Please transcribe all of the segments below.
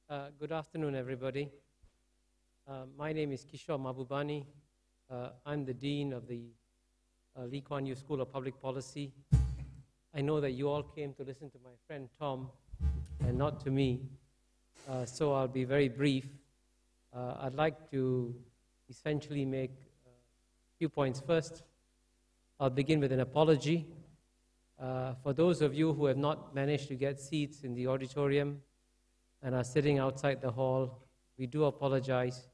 Good afternoon, everybody. My name is Kishore Mahbubani. I'm the Dean of the Lee Kuan Yew School of Public Policy. I know that you all came to listen to my friend Tom and not to me, so I'll be very brief. I'd like to essentially make a few points. First, I'll begin with an apology. For those of you who have not managed to get seats in the auditorium and are sitting outside the hall, we do apologize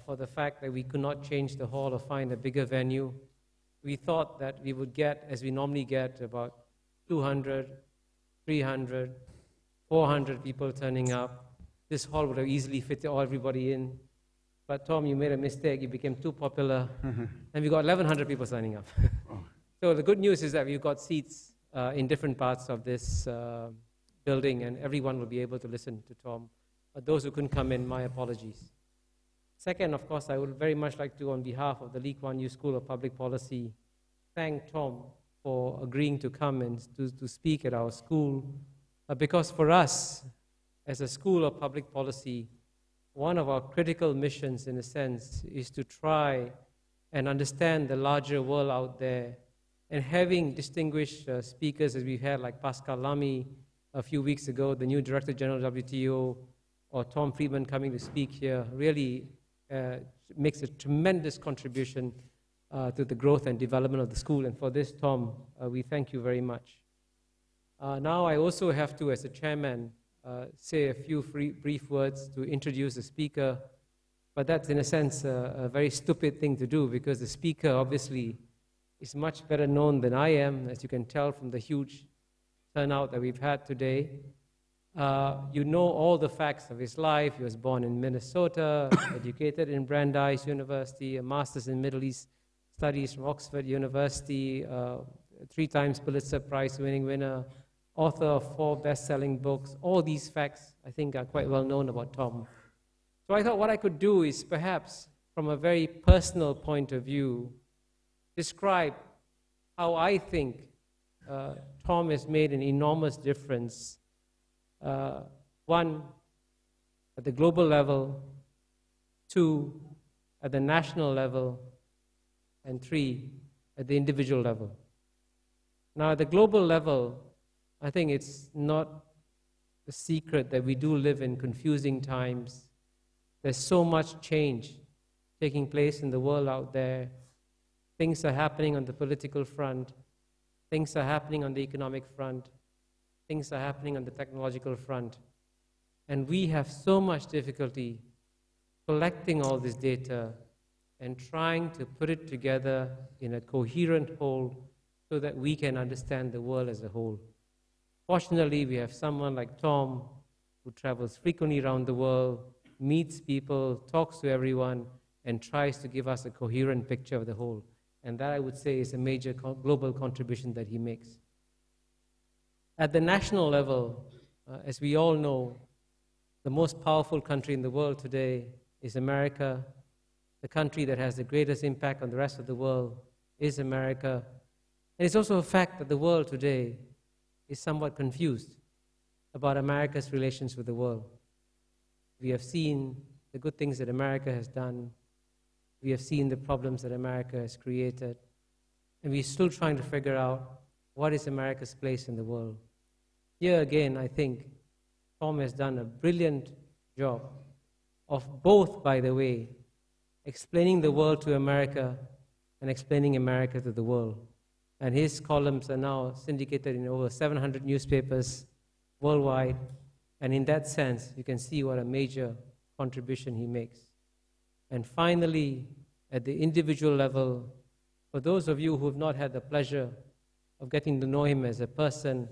for the fact that we could not change the hall or find a bigger venue. We thought that we would get, as we normally get, about 200, 300, 400 people turning up. This hall would have easily fit everybody in. But Tom, you made a mistake. You became too popular. And we got 1,100 people signing up. So the good news is that we've got seats in different parts of this building, and everyone will be able to listen to Tom. But those who couldn't come in, my apologies. Second, of course, I would very much like to, on behalf of the Lee Kuan Yew School of Public Policy, thank Tom for agreeing to come and to speak at our school. Because for us, as a school of public policy, one of our critical missions, in a sense, is to try and understand the larger world out there. And having distinguished speakers as we've had, like Pascal Lamy a few weeks ago, the new Director General of WTO, or Tom Friedman coming to speak here, really makes a tremendous contribution to the growth and development of the school. And for this, Tom, we thank you very much. Now I also have to, as a chairman, say a few brief words to introduce the speaker. But that's, in a sense, a very stupid thing to do, because the speaker, obviously, is much better known than I am, as you can tell from the huge turnout that we've had today. You know all the facts of his life. He was born in Minnesota, educated in Brandeis University, a master's in Middle East Studies from Oxford University, 3 times Pulitzer Prize winning winner, author of 4 best-selling books. All these facts, I think, are quite well known about Tom. So I thought what I could do is perhaps, from a very personal point of view, describe how I think Tom has made an enormous difference. One, at the global level; 2, at the national level; and 3, at the individual level. Now, at the global level, I think it's not a secret that we do live in confusing times. There's so much change taking place in the world out there. Things are happening on the political front. Things are happening on the economic front. Things are happening on the technological front. And we have so much difficulty collecting all this data and trying to put it together in a coherent whole so that we can understand the world as a whole. Fortunately, we have someone like Tom who travels frequently around the world, meets people, talks to everyone, and tries to give us a coherent picture of the whole. And that, I would say, is a major global contribution that he makes. At the national level, as we all know, the most powerful country in the world today is America. The country that has the greatest impact on the rest of the world is America. And it's also a fact that the world today is somewhat confused about America's relations with the world. We have seen the good things that America has done. We have seen the problems that America has created. And we're still trying to figure out what is America's place in the world. Here again, I think Tom has done a brilliant job of both, by the way, explaining the world to America and explaining America to the world. And his columns are now syndicated in over 700 newspapers worldwide. And in that sense, you can see what a major contribution he makes. And finally, at the individual level, for those of you who have not had the pleasure of getting to know him as a person,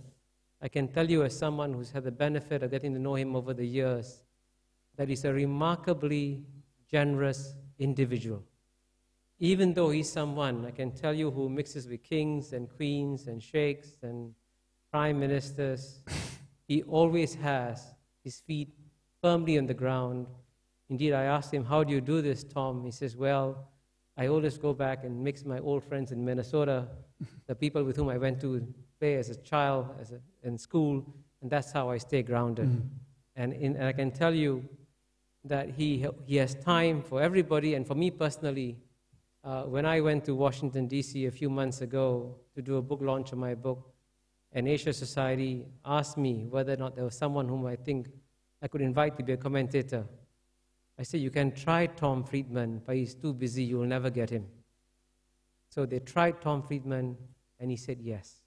I can tell you, as someone who's had the benefit of getting to know him over the years, that he's a remarkably generous individual. Even though he's someone, I can tell you, who mixes with kings and queens and sheikhs and prime ministers, he always has his feet firmly on the ground. Indeed, I asked him, how do you do this, Tom? He says, well, I always go back and mix my old friends in Minnesota, the people with whom I went to play as a child in school, and that's how I stay grounded. And I can tell you that he has time for everybody, and for me personally, when I went to Washington, D.C. a few months ago to do a book launch of my book, an Asia Society asked me whether or not there was someone whom I think I could invite to be a commentator. I said, you can try Tom Friedman, but he's too busy, you'll never get him. So they tried Tom Friedman, and he said yes.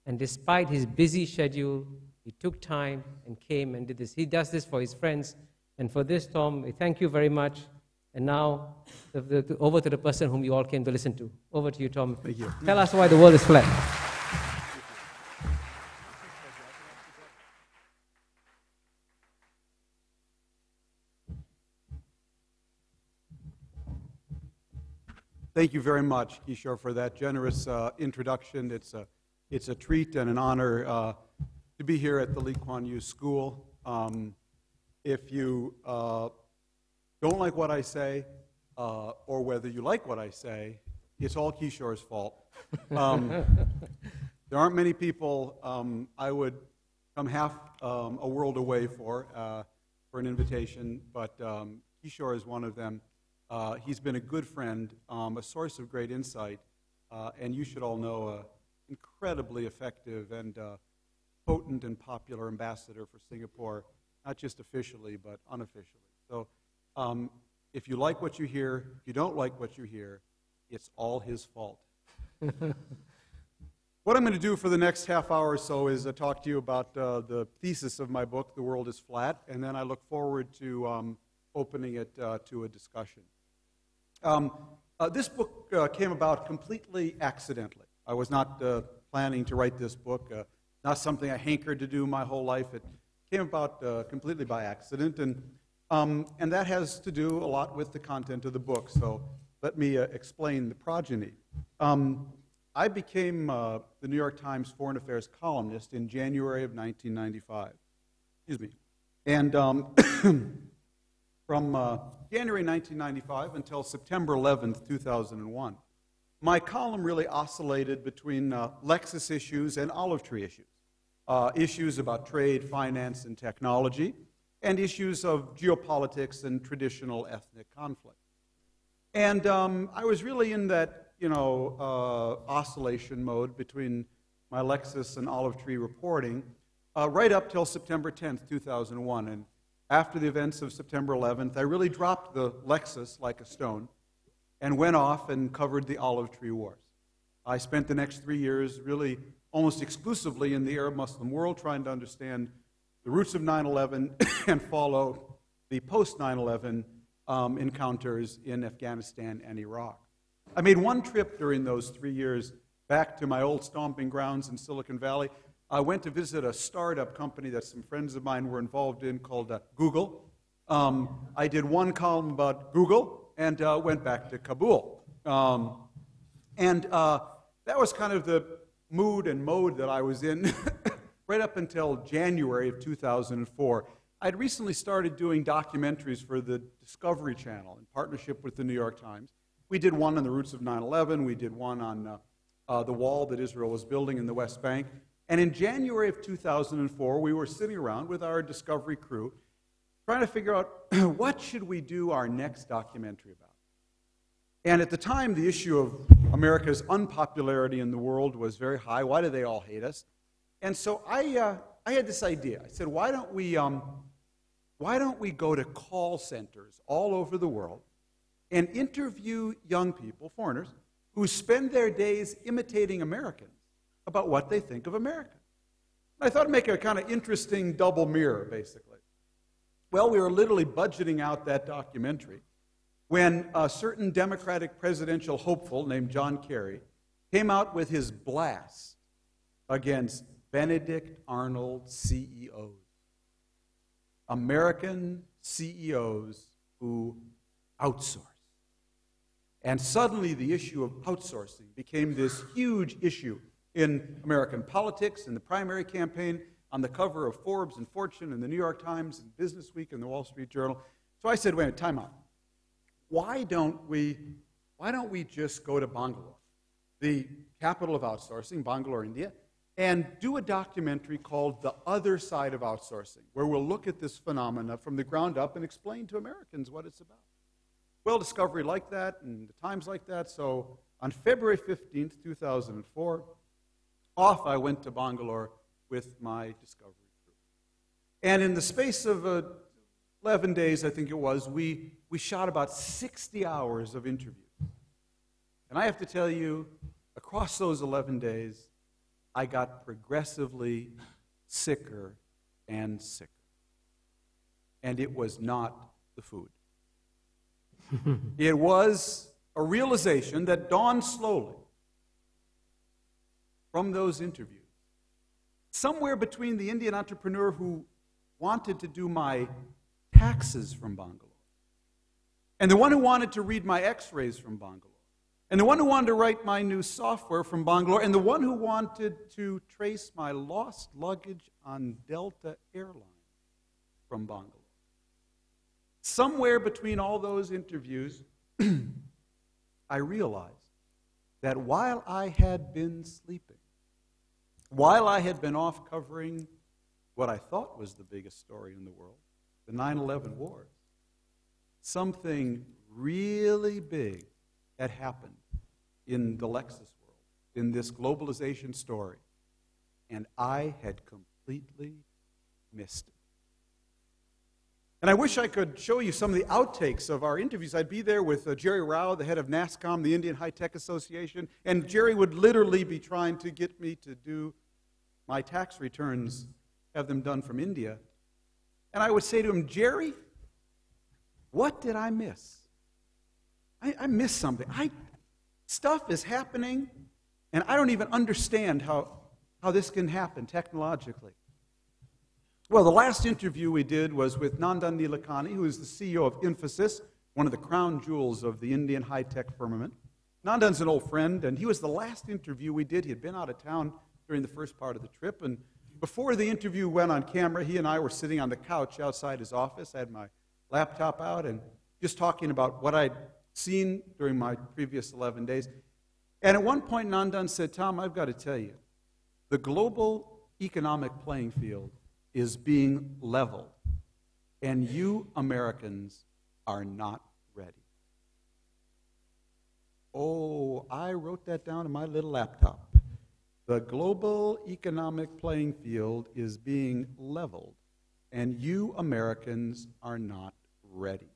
And despite his busy schedule, he took time and came and did this. He does this for his friends. And for this, Tom, thank you very much. And now, over to the person whom you all came to listen to. Over to you, Tom. Thank you. Tell us why the world is flat. Thank you very much, Kishore, for that generous introduction. It's a treat and an honor to be here at the Lee Kuan Yew School. If you don't like what I say, or whether you like what I say, it's all Kishore's fault. There aren't many people I would come half a world away for an invitation, but Kishore is one of them. He's been a good friend, a source of great insight, and you should all know an incredibly effective and potent and popular ambassador for Singapore, not just officially, but unofficially. So if you like what you hear, if you don't like what you hear, it's all his fault. What I'm going to do for the next half hour or so is talk to you about the thesis of my book, The World is Flat, and then I look forward to opening it to a discussion. This book came about completely accidentally. I was not planning to write this book, not something I hankered to do my whole life. It came about completely by accident, and that has to do a lot with the content of the book, so let me explain the progeny. I became the New York Times Foreign Affairs columnist in January of 1995. Excuse me. And from January 1995 until September 11th, 2001, my column really oscillated between Lexus issues and olive tree issues. Issues about trade, finance, and technology, and issues of geopolitics and traditional ethnic conflict. And I was really in that, oscillation mode between my Lexus and olive tree reporting right up till September 10th, 2001. And after the events of September 11th, I really dropped the Lexus like a stone and went off and covered the olive tree wars. I spent the next 3 years really almost exclusively in the Arab-Muslim world trying to understand the roots of 9/11 and follow the post-9/11 encounters in Afghanistan and Iraq. I made one trip during those 3 years back to my old stomping grounds in Silicon Valley. I went to visit a startup company that some friends of mine were involved in called Google. I did one column about Google and went back to Kabul. And that was kind of the mood and mode that I was in right up until January of 2004. I'd recently started doing documentaries for the Discovery Channel in partnership with the New York Times. We did one on the roots of 9/11. We did one on the wall that Israel was building in the West Bank. And in January of 2004, we were sitting around with our Discovery crew trying to figure out what should we do our next documentary about. And at the time, the issue of America's unpopularity in the world was very high. Why do they all hate us? And so I had this idea. I said, why don't we go to call centers all over the world and interview young people, foreigners, who spend their days imitating Americans about what they think of America. I thought it'd make a kind of interesting double mirror, basically. Well, we were literally budgeting out that documentary when a certain Democratic presidential hopeful named John Kerry came out with his blast against Benedict Arnold CEOs. American CEOs who outsource. And suddenly the issue of outsourcing became this huge issue in American politics, in the primary campaign, on the cover of Forbes and Fortune and the New York Times and Business Week and the Wall Street Journal. So I said, wait a minute, time out. Why don't we just go to Bangalore, the capital of outsourcing, Bangalore, India, and do a documentary called The Other Side of Outsourcing, where we'll look at this phenomena from the ground up and explain to Americans what it's about. Well, Discovery liked that, and the Times liked that, so on February 15th, 2004, off I went to Bangalore with my Discovery crew. And in the space of 11 days, I think it was, we shot about 60 hours of interviews. And I have to tell you, across those 11 days, I got progressively sicker and sicker. And it was not the food. It was a realization that dawned slowly from those interviews. Somewhere between the Indian entrepreneur who wanted to do my taxes from Bangalore, and the one who wanted to read my x-rays from Bangalore, and the one who wanted to write my new software from Bangalore, and the one who wanted to trace my lost luggage on Delta Airlines from Bangalore. Somewhere between all those interviews, I realized that while I had been sleeping, while I had been off covering what I thought was the biggest story in the world, the 9/11 wars, something really big had happened in the Lexus world, in this globalization story, and I had completely missed it. And I wish I could show you some of the outtakes of our interviews. I'd be there with Jerry Rao, the head of NASCOM, the Indian High-Tech Association, and Jerry would literally be trying to get me to do my tax returns, have them done from India. And I would say to him, Jerry, what did I miss? I missed something. Stuff is happening, and I don't even understand how this can happen technologically. Well, the last interview we did was with Nandan Nilekani, who is the CEO of Infosys, one of the crown jewels of the Indian high-tech firmament. Nandan's an old friend, and he was the last interview we did. He had been out of town during the first part of the trip, and before the interview went on camera, he and I were sitting on the couch outside his office. I had my laptop out and just talking about what I'd seen during my previous 11 days. And at one point, Nandan said, Tom, I've got to tell you, the global economic playing field is being leveled, and you Americans are not ready. Oh, I wrote that down in my little laptop. The global economic playing field is being leveled, and you Americans are not ready.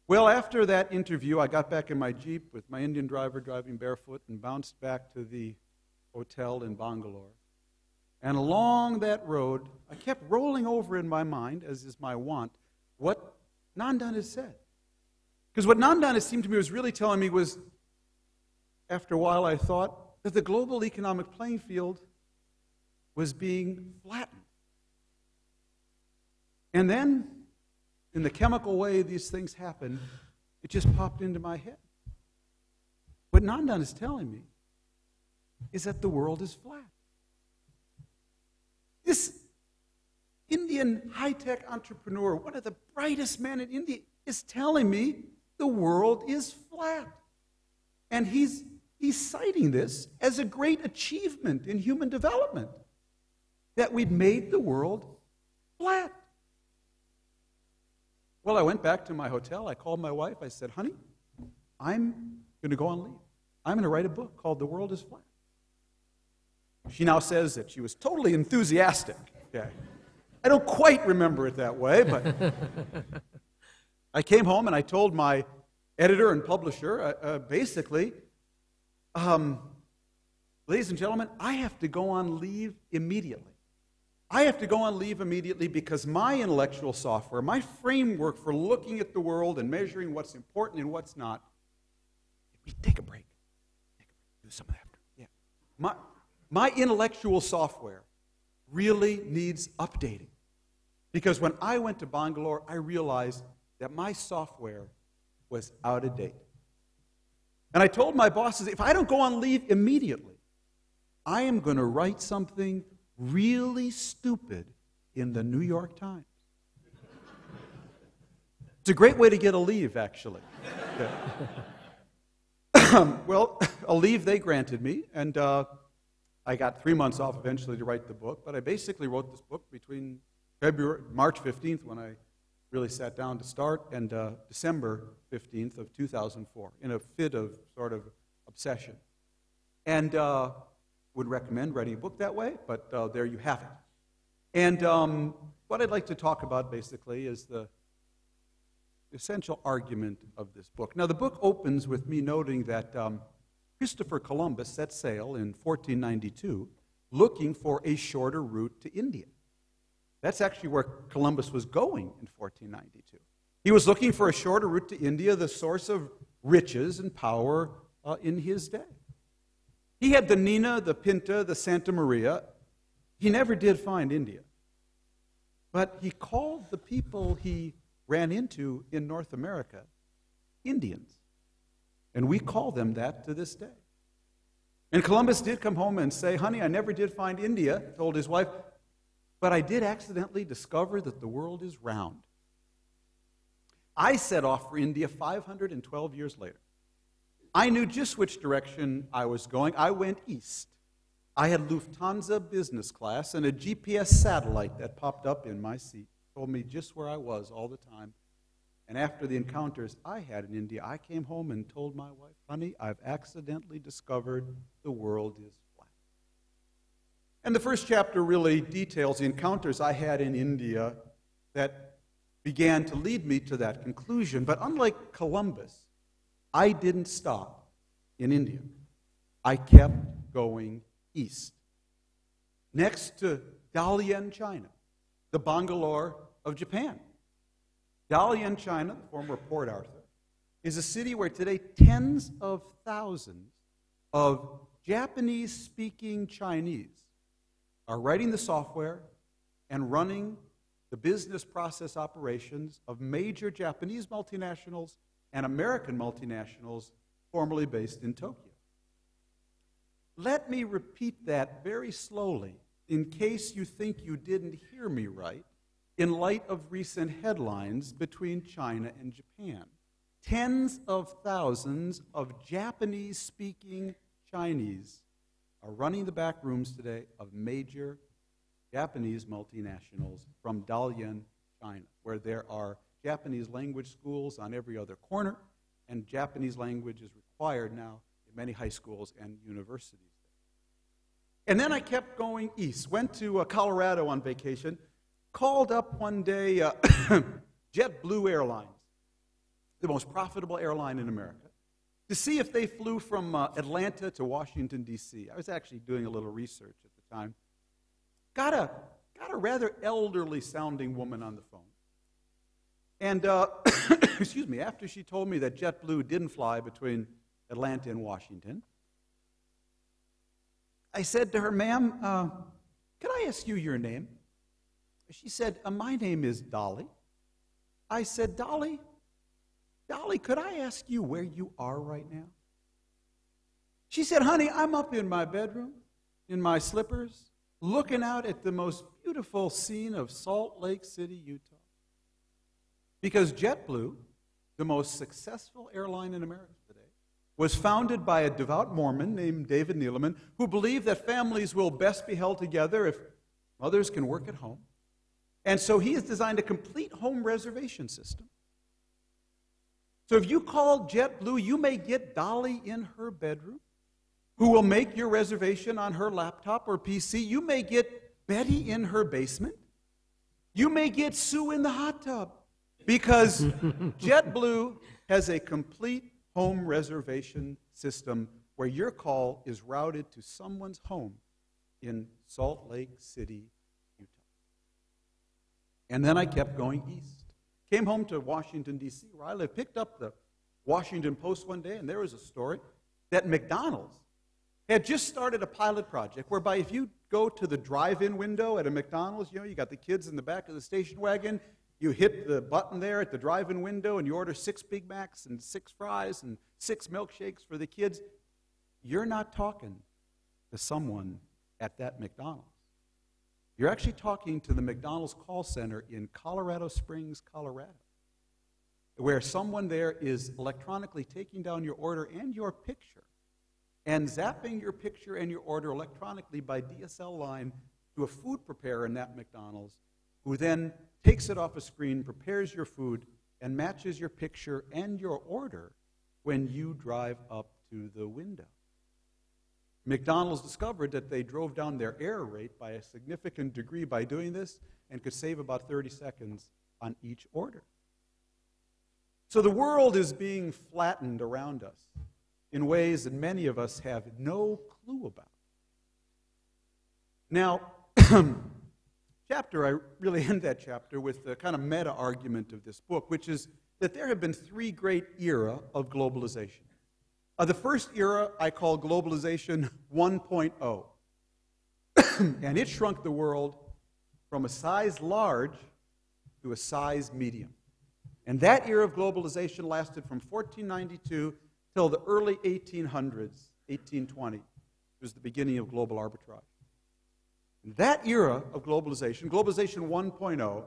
Well, after that interview, I got back in my Jeep with my Indian driver driving barefoot and bounced back to the hotel in Bangalore. And along that road, I kept rolling over in my mind, as is my wont, what Nandan had said. Because what Nandan, it seemed to me, was really telling me was, after a while I thought, that the global economic playing field was being flattened. And then, in the chemical way these things happen, it just popped into my head. What Nandan is telling me is that the world is flat. This Indian high-tech entrepreneur, one of the brightest men in India, is telling me the world is flat. And he's citing this as a great achievement in human development, that we'd made the world flat. Well, I went back to my hotel. I called my wife. I said, honey, I'm going to go on leave. I'm going to write a book called The World is Flat. She now says that she was totally enthusiastic. Okay. I don't quite remember it that way, but I came home and I told my editor and publisher, basically, ladies and gentlemen, I have to go on leave immediately. I have to go on leave immediately because my intellectual software, my framework for looking at the world and measuring what's important and what's not, take a break. Do some after. Yeah. My intellectual software really needs updating. Because when I went to Bangalore, I realized that my software was out of date. And I told my bosses, if I don't go on leave immediately, I am going to write something really stupid in the New York Times. It's a great way to get a leave, actually. Okay. Well, a leave they granted me, and I got 3 months off eventually to write the book, but I basically wrote this book between March 15th, when I really sat down to start, and December 15th of 2004, in a fit of sort of obsession. And would recommend writing a book that way, but there you have it. And what I'd like to talk about, basically, is the essential argument of this book. Now, the book opens with me noting that Christopher Columbus set sail in 1492 looking for a shorter route to India. That's actually where Columbus was going in 1492. He was looking for a shorter route to India, the source of riches and power in his day. He had the Nina, the Pinta, the Santa Maria. He never did find India. But he called the people he ran into in North America Indians. And we call them that to this day. And Columbus did come home and say, honey, I never did find India, told his wife, but I did accidentally discover that the world is round. I set off for India 512 years later. I knew just which direction I was going. I went east. I had Lufthansa business class and a GPS satellite that popped up in my seat, told me just where I was all the time. And after the encounters I had in India, I came home and told my wife, honey, I've accidentally discovered the world is flat. And the first chapter really details the encounters I had in India that began to lead me to that conclusion. But unlike Columbus, I didn't stop in India. I kept going east. Next to Dalian, China, the Bangalore of Japan. Dalian, China, the former Port Arthur, is a city where today tens of thousands of Japanese-speaking Chinese are writing the software and running the business process operations of major Japanese multinationals and American multinationals formerly based in Tokyo. Let me repeat that very slowly in case you think you didn't hear me right, in light of recent headlines between China and Japan. Tens of thousands of Japanese-speaking Chinese are running the back rooms today of major Japanese multinationals from Dalian, China, where there are Japanese language schools on every other corner, and Japanese language is required now in many high schools and universities. And then I kept going east, went to Colorado on vacation, called up one day JetBlue Airlines, the most profitable airline in America, to see if they flew from Atlanta to Washington, D.C. I was actually doing a little research at the time. Got a rather elderly-sounding woman on the phone. And, excuse me, after she told me that JetBlue didn't fly between Atlanta and Washington, I said to her, ma'am, can I ask you your name? She said, my name is Dolly. I said, Dolly, could I ask you where you are right now? She said, honey, I'm up in my bedroom, in my slippers, looking out at the most beautiful scene of Salt Lake City, Utah. Because JetBlue, the most successful airline in America today, was founded by a devout Mormon named David Neeleman, who believed that families will best be held together if mothers can work at home. And so he has designed a complete home reservation system. So if you call JetBlue, you may get Dolly in her bedroom, who will make your reservation on her laptop or PC. You may get Betty in her basement. You may get Sue in the hot tub, because JetBlue has a complete home reservation system where your call is routed to someone's home in Salt Lake City, Utah. And then I kept going east. Came home to Washington, D.C., where I live, picked up the Washington Post one day, and there was a story that McDonald's had just started a pilot project whereby if you go to the drive-in window at a McDonald's, you got the kids in the back of the station wagon, you hit the button there at the drive-in window and you order 6 Big Macs and 6 fries and 6 milkshakes for the kids. You're not talking to someone at that McDonald's. You're actually talking to the McDonald's call center in Colorado Springs, Colorado, where someone there is electronically taking down your order and your picture and zapping your picture and your order electronically by DSL line to a food preparer in that McDonald's, who then takes it off a screen, prepares your food, and matches your picture and your order when you drive up to the window. McDonald's discovered that they drove down their error rate by a significant degree by doing this and could save about 30 seconds on each order. So the world is being flattened around us in ways that many of us have no clue about. Now, I really end that chapter with the kind of meta-argument of this book, which is that there have been three great eras of globalization. The first era I call globalization 1.0, and it shrunk the world from a size large to a size medium. And that era of globalization lasted from 1492 till the early 1800s, 1820. It was the beginning of global arbitrage. That era of globalization, globalization 1.0,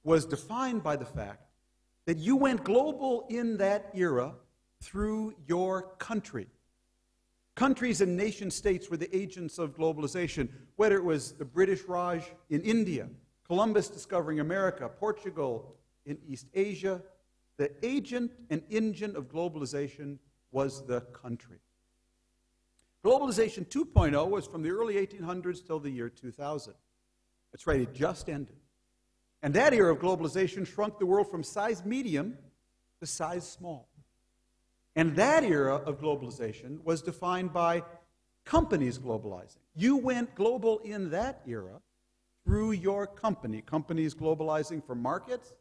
was defined by the fact that you went global in that era through your country. Countries and nation-states were the agents of globalization, whether it was the British Raj in India, Columbus discovering America, Portugal in East Asia. The agent and engine of globalization was the country. Globalization 2.0 was from the early 1800s till the year 2000. That's right, it just ended. And that era of globalization shrunk the world from size medium to size small. And that era of globalization was defined by companies globalizing. You went global in that era through your company, companies globalizing for markets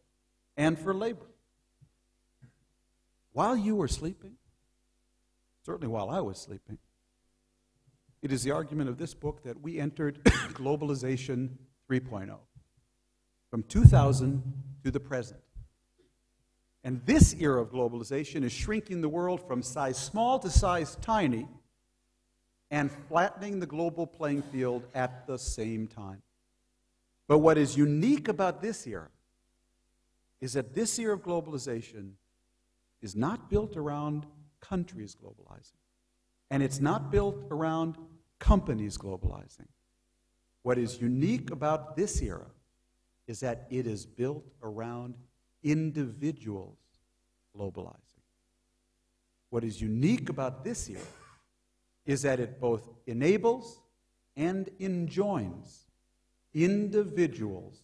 and for labor. While you were sleeping, certainly while I was sleeping, it is the argument of this book that we entered globalization 3.0, from 2000 to the present. And this era of globalization is shrinking the world from size small to size tiny and flattening the global playing field at the same time. But what is unique about this era is that this era of globalization is not built around countries globalizing, and it's not built around companies globalizing. What is unique about this era is that it is built around individuals globalizing. What is unique about this era is that it both enables and enjoins individuals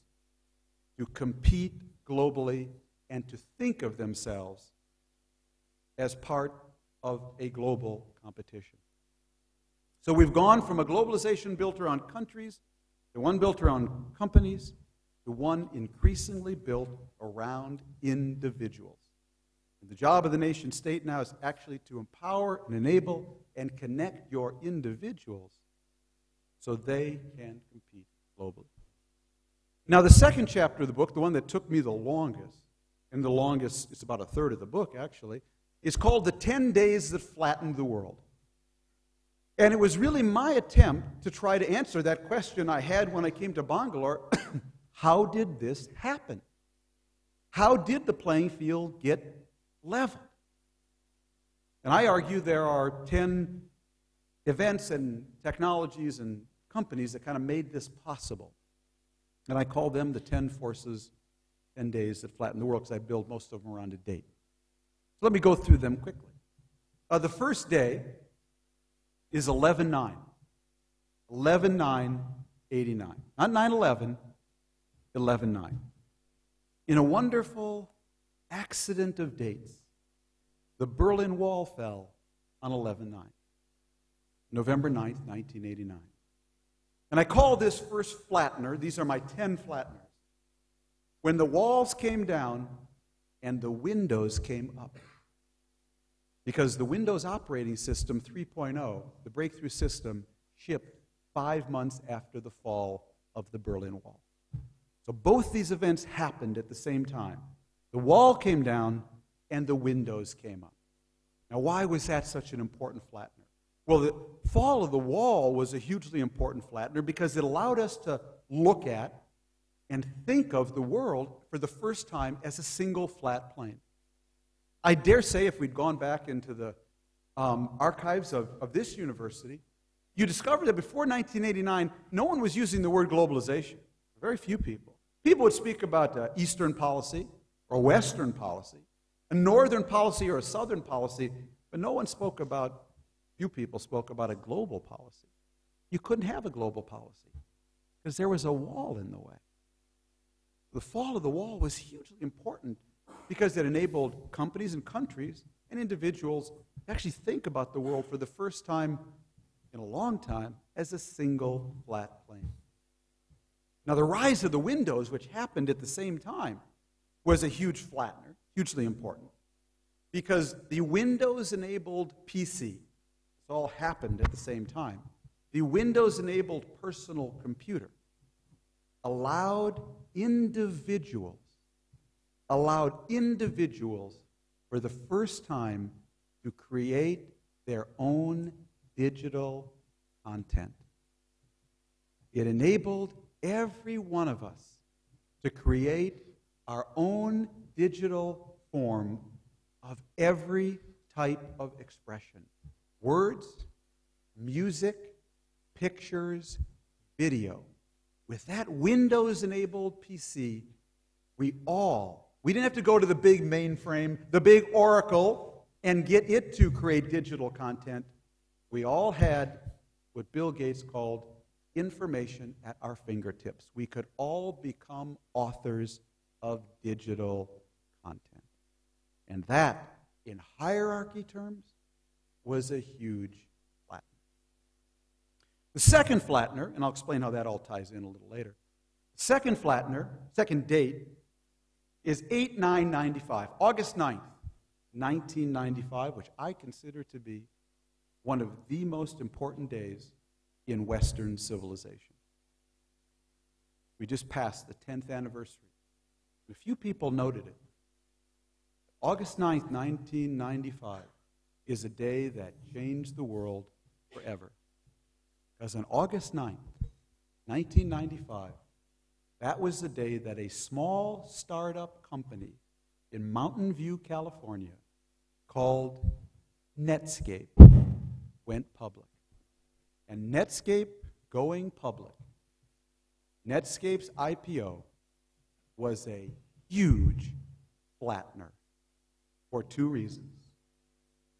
to compete globally and to think of themselves as part of a global competition. So we've gone from a globalization built around countries to one built around companies to one increasingly built around individuals. And the job of the nation state now is actually to empower and enable and connect your individuals so they can compete globally. Now, the second chapter of the book, the one that took me the longest, and the longest, it's about a third of the book actually, is called The 10 Days That Flattened the World. And it was really my attempt to try to answer that question I had when I came to Bangalore. How did this happen? How did the playing field get leveled? And I argue there are 10 events and technologies and companies that kind of made this possible. And I call them the 10 forces, 10 days that flattened the world, because I build most of them around a date. So let me go through them quickly. The first day is 11/9. 11/9/89. Not 9/11, 11/9. In a wonderful accident of dates, the Berlin Wall fell on 11/9, November 9th, 1989. And I call this first flattener, these are my 10 flatteners, when the walls came down and the windows came up. Because the Windows operating system 3.0, the breakthrough system, shipped 5 months after the fall of the Berlin Wall. So both these events happened at the same time. The wall came down and the windows came up. Now, why was that such an important flattener? Well, the fall of the wall was a hugely important flattener because it allowed us to look at and think of the world for the first time as a single flat plane. I dare say if we'd gone back into the archives of this university, you discover that before 1989, no one was using the word globalization. Very few people. People would speak about Eastern policy or Western policy, a Northern policy or a Southern policy, but no one spoke about, few people spoke about a global policy. You couldn't have a global policy because there was a wall in the way. The fall of the wall was hugely important because it enabled companies and countries and individuals to actually think about the world for the first time in a long time as a single flat plane. Now, the rise of the Windows, which happened at the same time, was a huge flattener, hugely important, because the Windows-enabled PC, this all happened at the same time, the Windows-enabled personal computer allowed individuals for the first time to create their own digital content. It enabled every one of us to create our own digital form of every type of expression. Words, music, pictures, video. With that Windows-enabled PC, we didn't have to go to the big mainframe, the big Oracle, and get it to create digital content. We all had what Bill Gates called information at our fingertips. We could all become authors of digital content. And that, in hierarchy terms, was a huge flattener. The second flattener, and I'll explain how that all ties in a little later. The second flattener, second date, is 8/9/95, August 9th, 1995, which I consider to be one of the most important days in Western civilization. We just passed the 10th anniversary. A few people noted it. August 9th, 1995 is a day that changed the world forever. Because on August 9th, 1995, that was the day that a small startup company in Mountain View, California, called Netscape went public. And Netscape going public, Netscape's IPO, was a huge flattener for two reasons.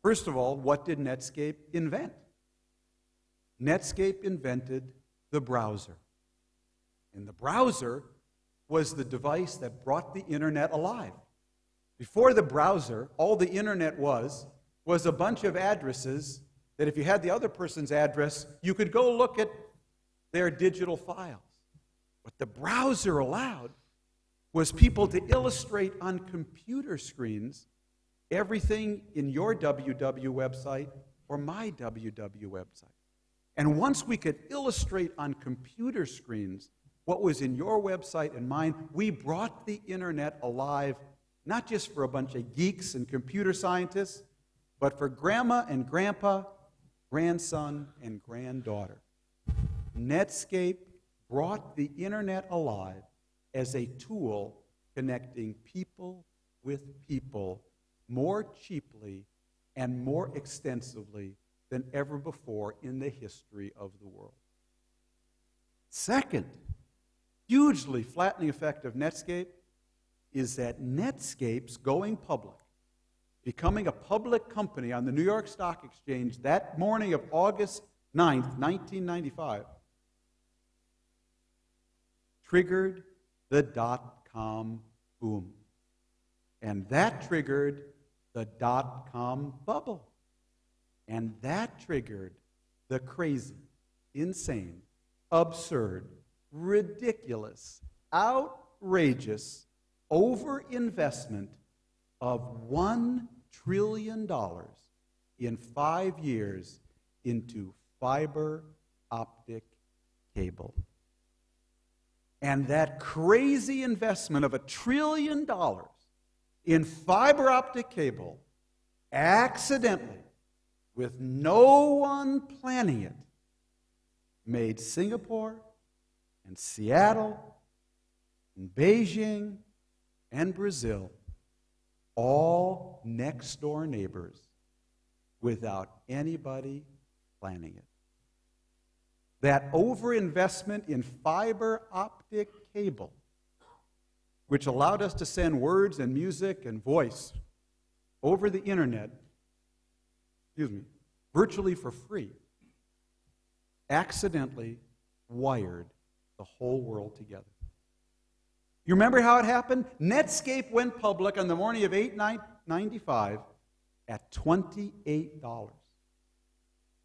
First of all, what did Netscape invent? Netscape invented the browser. And the browser was the device that brought the internet alive. Before the browser, all the internet was a bunch of addresses that if you had the other person's address, you could go look at their digital files. What the browser allowed was people to illustrate on computer screens everything in your WW website or my WW website. And once we could illustrate on computer screens what was in your website and mine, we brought the internet alive, not just for a bunch of geeks and computer scientists, but for grandma and grandpa, grandson and granddaughter. Netscape brought the internet alive as a tool connecting people with people more cheaply and more extensively than ever before in the history of the world. Second, hugely flattening effect of Netscape is that Netscape's going public, becoming a public company on the New York Stock Exchange that morning of August 9th, 1995, triggered the dot-com boom. And that triggered the dot-com bubble. And that triggered the crazy, insane, absurd, ridiculous, outrageous overinvestment of $1 trillion in 5 years into fiber optic cable. And that crazy investment of $1 trillion in fiber optic cable, accidentally, with no one planning it, made Singapore and Seattle and Beijing and Brazil all next-door neighbors without anybody planning it. That overinvestment in fiber optic cable, which allowed us to send words and music and voice over the internet, virtually for free, accidentally wired the whole world together. You remember how it happened? Netscape went public on the morning of 8/9/95 at $28.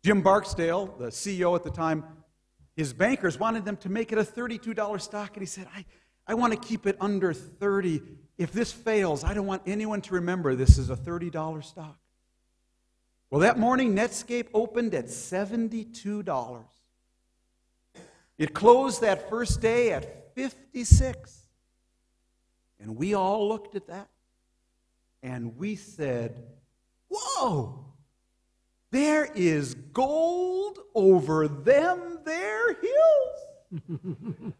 Jim Barksdale, the CEO at the time, his bankers wanted them to make it a $32 stock, and he said, I want to keep it under 30. If this fails, I don't want anyone to remember this is a $30 stock. Well, that morning, Netscape opened at $72. It closed that first day at 56. And we all looked at that, and we said, whoa, there is gold over them there hills.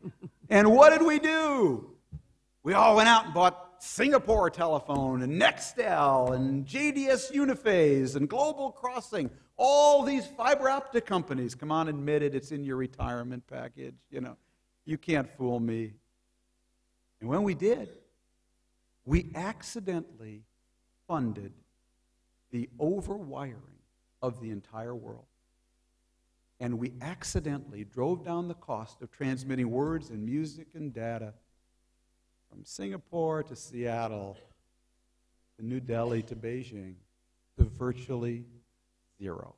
And what did we do? We all went out and bought Singapore Telephone and Nextel and JDS Uniphase and Global Crossing. All these fiber optic companies. Come on, admit it. It's in your retirement package. You know, you can't fool me. And when we did, we accidentally funded the overwiring of the entire world. And we accidentally drove down the cost of transmitting words and music and data from Singapore to Seattle, to New Delhi to Beijing, to virtually zero.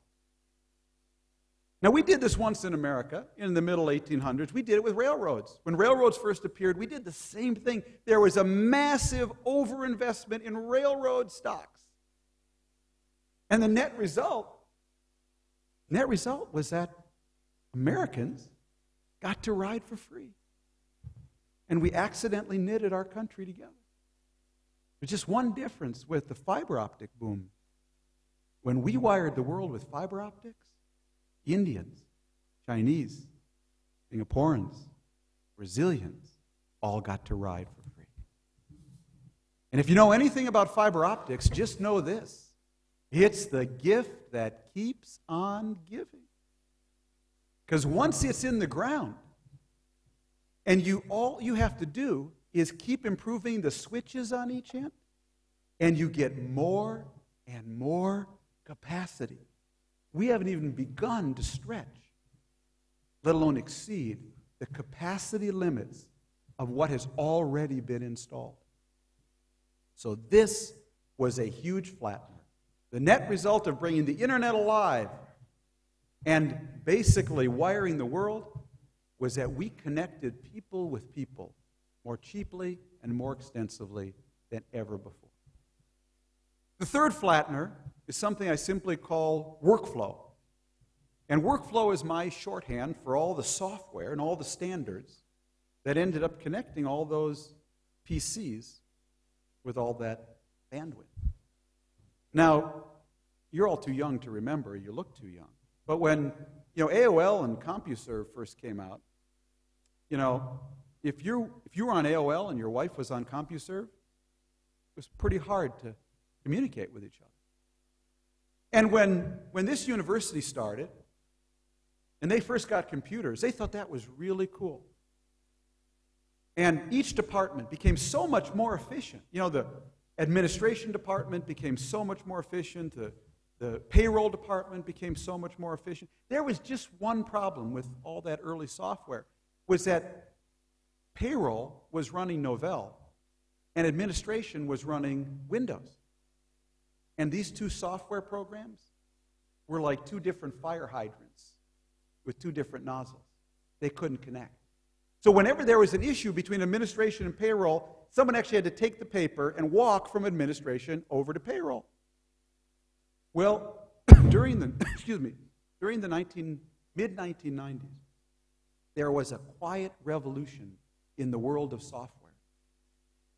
Now, we did this once in America in the middle 1800s. We did it with railroads. When railroads first appeared, we did the same thing. There was a massive overinvestment in railroad stocks. And the net result was that Americans got to ride for free. And we accidentally knitted our country together. There's just one difference with the fiber optic boom. When we wired the world with fiber optics, Indians, Chinese, Singaporeans, Brazilians all got to ride for free. And if you know anything about fiber optics, just know this. It's the gift that keeps on giving. Because once it's in the ground, and all you have to do is keep improving the switches on each end, and you get more and more capacity. We haven't even begun to stretch, let alone exceed, the capacity limits of what has already been installed. So this was a huge flattener. The net result of bringing the internet alive and basically wiring the world was that we connected people with people more cheaply and more extensively than ever before. The third flattener is something I simply call workflow. And workflow is my shorthand for all the software and all the standards that ended up connecting all those PCs with all that bandwidth. Now, you're all too young to remember, you look too young. But when AOL and CompuServe first came out, if you were on AOL and your wife was on CompuServe, it was pretty hard to communicate with each other. And when this university started, and they first got computers, they thought that was really cool. And each department became so much more efficient. The administration department became so much more efficient. The payroll department became so much more efficient. There was just one problem with all that early software, was that payroll was running Novell, and administration was running Windows. And these two software programs were like two different fire hydrants with two different nozzles. They couldn't connect. So whenever there was an issue between administration and payroll, someone actually had to take the paper and walk from administration over to payroll. Well, during the mid-1990s, there was a quiet revolution in the world of software,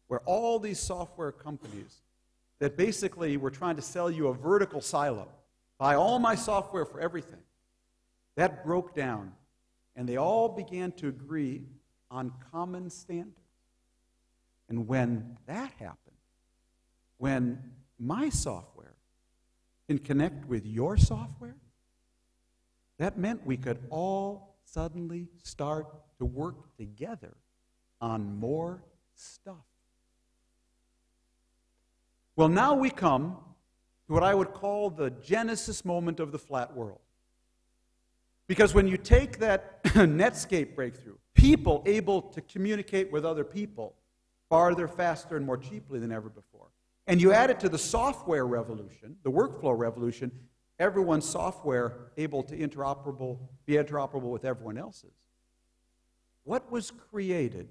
where all these software companies that basically were trying to sell you a vertical silo, buy all my software for everything, that broke down, and they all began to agree on common standards. And when that happened, when my software can connect with your software, that meant we could all suddenly start to work together on more stuff. Well, now we come to what I would call the genesis moment of the flat world. Because when you take that Netscape breakthrough, people able to communicate with other people farther, faster, and more cheaply than ever before, and you add it to the software revolution, the workflow revolution, everyone's software able to be interoperable with everyone else's. What was created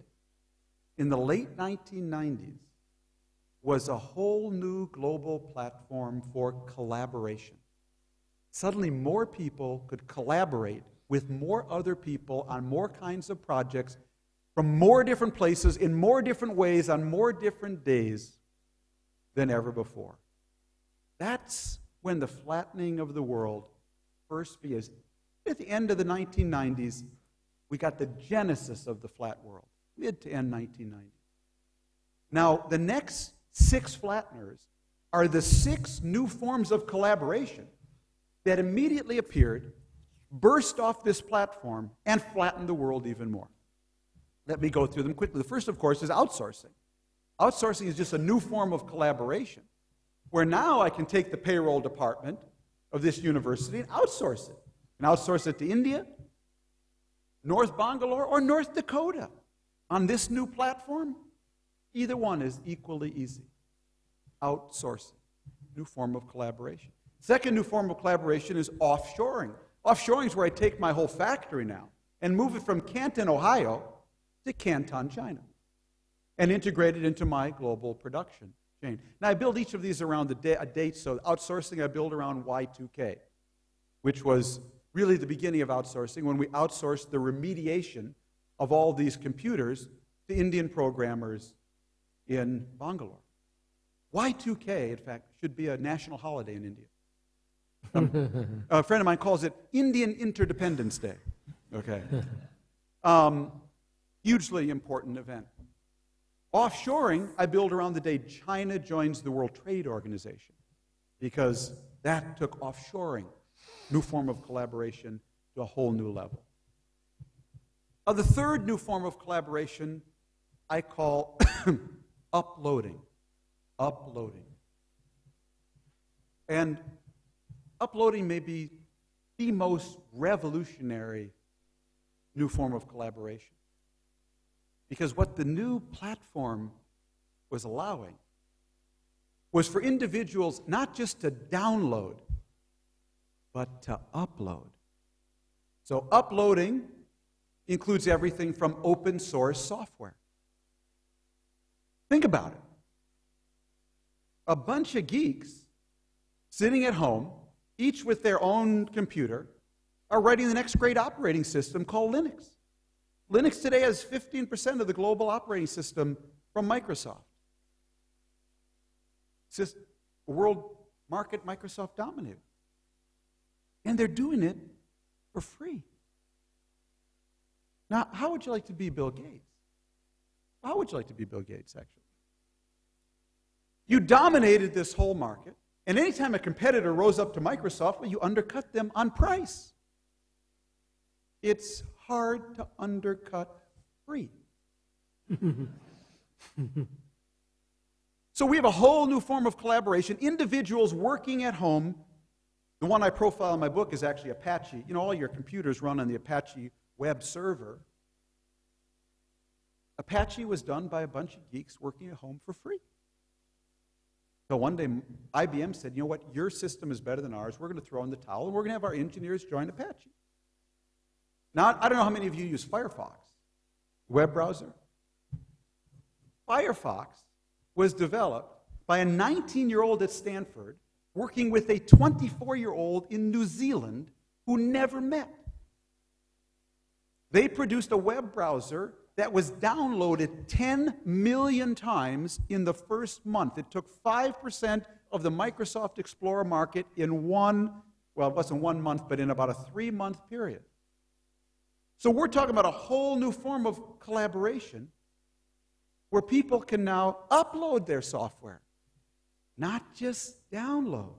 in the late 1990s was a whole new global platform for collaboration. Suddenly, more people could collaborate with more other people on more kinds of projects from more different places, in more different ways, on more different days than ever before. That's when the flattening of the world first began. At the end of the 1990s, we got the genesis of the flat world, mid to end 1990s. Now, the next 6 flatteners are the 6 new forms of collaboration that immediately appeared, burst off this platform, and flattened the world even more. Let me go through them quickly. The first, of course, is outsourcing. Outsourcing is just a new form of collaboration, where now I can take the payroll department of this university and outsource it. And outsource it to India, North Bangalore, or North Dakota. On this new platform, either one is equally easy. Outsourcing, new form of collaboration. Second new form of collaboration is offshoring. Offshoring is where I take my whole factory now and move it from Canton, Ohio to Canton, China, and integrate it into my global production chain. Now, I build each of these around a date, so outsourcing I build around Y2K, which was really the beginning of outsourcing when we outsourced the remediation of all these computers to Indian programmers in Bangalore. Y2K, in fact, should be a national holiday in India. A friend of mine calls it Indian Interdependence Day. Okay. Hugely important event. Offshoring, I build around the day China joins the World Trade Organization, because that took offshoring, new form of collaboration, to a whole new level. The third new form of collaboration I call uploading. Uploading. And uploading may be the most revolutionary new form of collaboration. Because what the new platform was allowing was for individuals not just to download, but to upload. So uploading includes everything from open source software. Think about it. A bunch of geeks sitting at home, each with their own computer, are writing the next great operating system called Linux. Linux today has 15% of the global operating system from Microsoft. It's just a world market Microsoft dominated. And they're doing it for free. Now, how would you like to be Bill Gates? How would you like to be Bill Gates, actually? You dominated this whole market, and anytime a competitor rose up to Microsoft, well, you undercut them on price. It's hard to undercut free. So we have a whole new form of collaboration. Individuals working at home. The one I profile in my book is actually Apache. You know, all your computers run on the Apache web server. Apache was done by a bunch of geeks working at home for free. So one day, IBM said, you know what, your system is better than ours. We're going to throw in the towel, and we're going to have our engineers join Apache. Now, I don't know how many of you use Firefox, web browser. Firefox was developed by a 19-year-old at Stanford working with a 24-year-old in New Zealand who never met. They produced a web browser that was downloaded 10 million times in the first month. It took 5% of the Microsoft Explorer market in it wasn't 1 month, but in about a 3-month period. So we're talking about a whole new form of collaboration where people can now upload their software, not just download.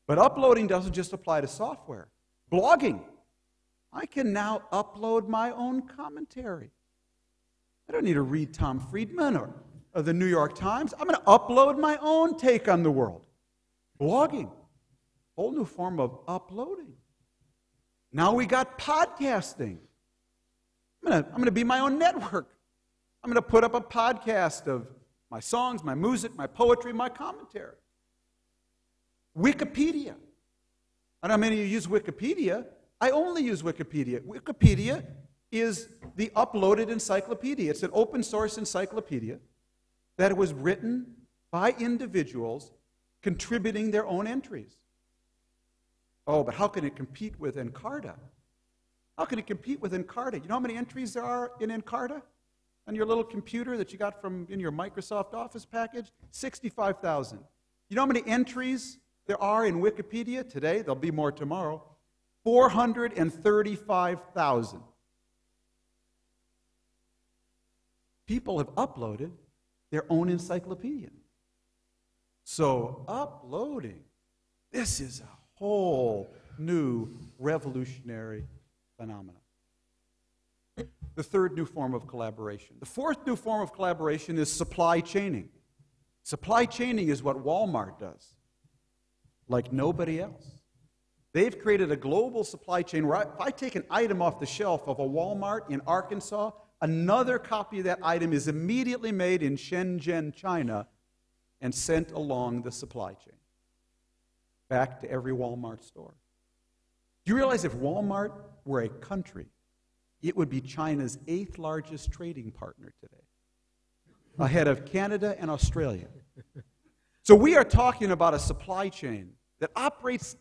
But uploading doesn't just apply to software. Blogging. I can now upload my own commentary. I don't need to read Tom Friedman or the New York Times. I'm going to upload my own take on the world. Blogging. Whole new form of uploading. Now we got podcasting. I'm going to be my own network. I'm going to put up a podcast of my songs, my music, my poetry, my commentary. Wikipedia. I don't know how many of you use Wikipedia. I only use Wikipedia. Wikipedia is the uploaded encyclopedia. It's an open source encyclopedia that was written by individuals contributing their own entries. Oh, but how can it compete with Encarta? How can it compete with Encarta? You know how many entries there are in Encarta on your little computer that you got from in your Microsoft Office package? 65,000. You know how many entries there are in Wikipedia today? There'll be more tomorrow. 435,000. People have uploaded their own encyclopedia. So uploading, this is a whole new revolutionary phenomenon. The third new form of collaboration. The fourth new form of collaboration is supply chaining. Supply chaining is what Walmart does, like nobody else. They've created a global supply chain where if I take an item off the shelf of a Walmart in Arkansas, another copy of that item is immediately made in Shenzhen, China, and sent along the supply chain back to every Walmart store. Do you realize if Walmart were a country, it would be China's 8th largest trading partner today, ahead of Canada and Australia? So we are talking about a supply chain that operates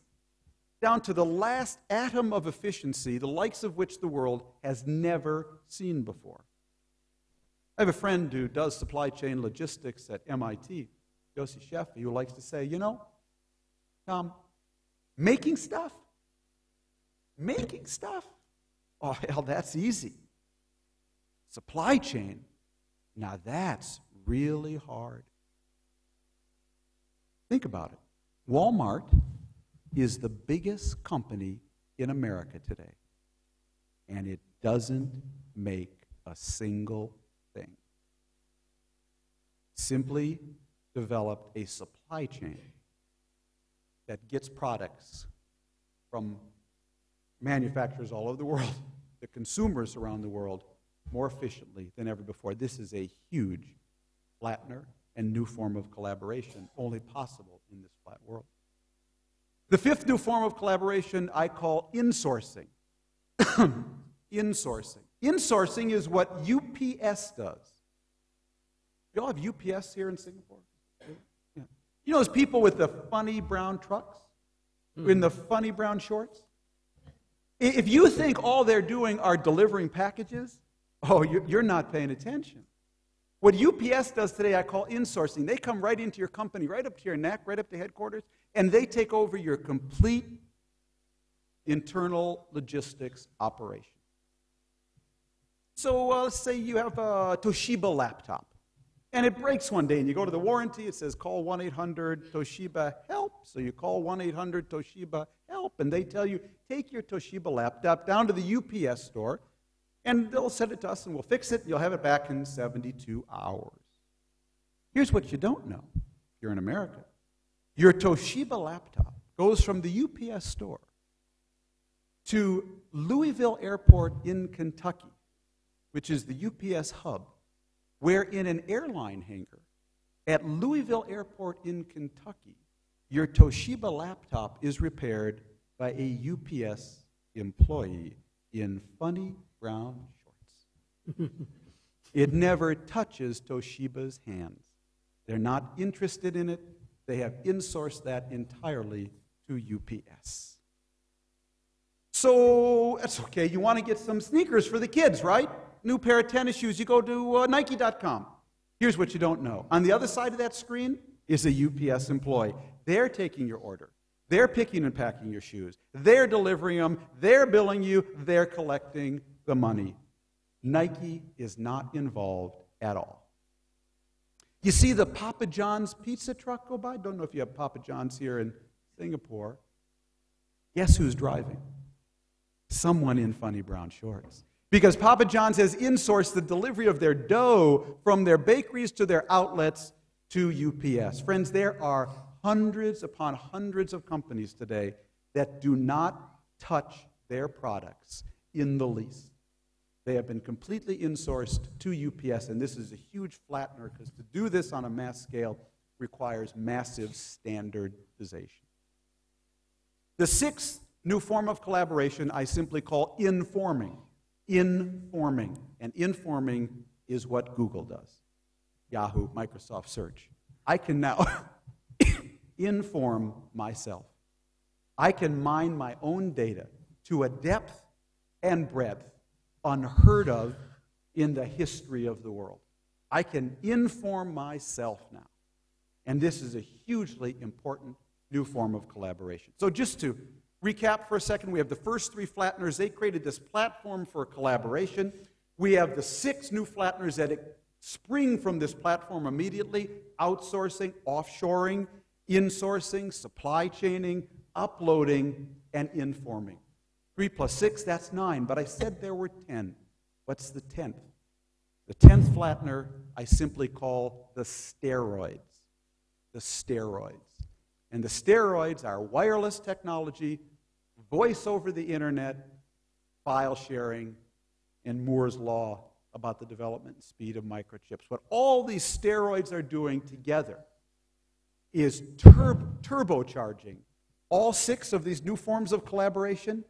down to the last atom of efficiency, the likes of which the world has never seen before. I have a friend who does supply chain logistics at MIT, Yossi Sheffi, who likes to say, you know, Tom, making stuff, oh, hell, that's easy. Supply chain, now that's really hard. Think about it. Walmart is the biggest company in America today, and it doesn't make a single thing. Simply developed a supply chain that gets products from manufacturers all over the world, the consumers around the world, more efficiently than ever before. This is a huge, flattener and new form of collaboration, only possible in this flat world. The fifth new form of collaboration I call insourcing. Insourcing. Insourcing is what UPS does. You all have UPS here in Singapore? Yeah. You know those people with the funny brown trucks? In the funny brown shorts? If you think all they're doing are delivering packages, oh, you're not paying attention. What UPS does today I call insourcing. They come right into your company, right up to your neck, right up to headquarters, and they take over your complete internal logistics operation. So let's say you have a Toshiba laptop, and it breaks one day, and you go to the warranty, it says call 1-800-TOSHIBA-HELP. So you call 1-800-TOSHIBA-HELP, and they tell you, take your Toshiba laptop down to the UPS store, and they'll send it to us, and we'll fix it, and you'll have it back in 72 hours. Here's what you don't know, if you're in America. Your Toshiba laptop goes from the UPS store to Louisville Airport in Kentucky, which is the UPS hub, where in an airline hangar at Louisville Airport in Kentucky, your Toshiba laptop is repaired by a UPS employee in funny brown shorts. It never touches Toshiba's hands. They're not interested in it. They have insourced that entirely to UPS. So that's okay. You want to get some sneakers for the kids, right? New pair of tennis shoes. You go to Nike.com. Here's what you don't know. On the other side of that screen is a UPS employee. They're taking your order. They're picking and packing your shoes. They're delivering them. They're billing you. They're collecting the money. Nike is not involved at all. You see the Papa John's pizza truck go by? Don't know if you have Papa John's here in Singapore, guess who's driving? Someone in funny brown shorts. Because Papa John's has insourced the delivery of their dough from their bakeries to their outlets to UPS. Friends, there are hundreds upon hundreds of companies today that do not touch their products in the least. They have been completely insourced to UPS, and this is a huge flattener because to do this on a mass scale requires massive standardization. The sixth new form of collaboration I simply call informing. Informing. And informing is what Google does. Yahoo, Microsoft Search. I can now inform myself. I can mine my own data to a depth and breadth unheard of in the history of the world. I can inform myself now. And this is a hugely important new form of collaboration. So just to recap for a second, we have the first three flatteners. They created this platform for collaboration. We have the six new flatteners that spring from this platform immediately: outsourcing, offshoring, insourcing, supply chaining, uploading, and informing. 3 plus 6, that's 9, but I said there were 10. What's the 10th? The 10th flattener I simply call the steroids. The steroids. And the steroids are wireless technology, voice over the internet, file sharing, and Moore's law about the development and speed of microchips. What all these steroids are doing together is turbocharging all six of these new forms of collaboration,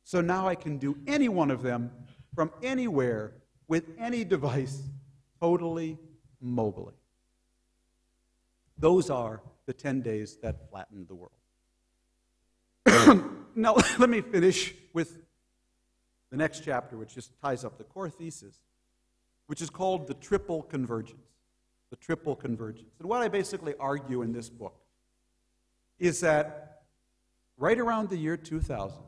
so now I can do any one of them from anywhere with any device, totally mobily. Those are the 10 days that flattened the world. Now, let me finish with the next chapter, which just ties up the core thesis, which is called the triple convergence. The triple convergence. And what I basically argue in this book is that right around the year 2000,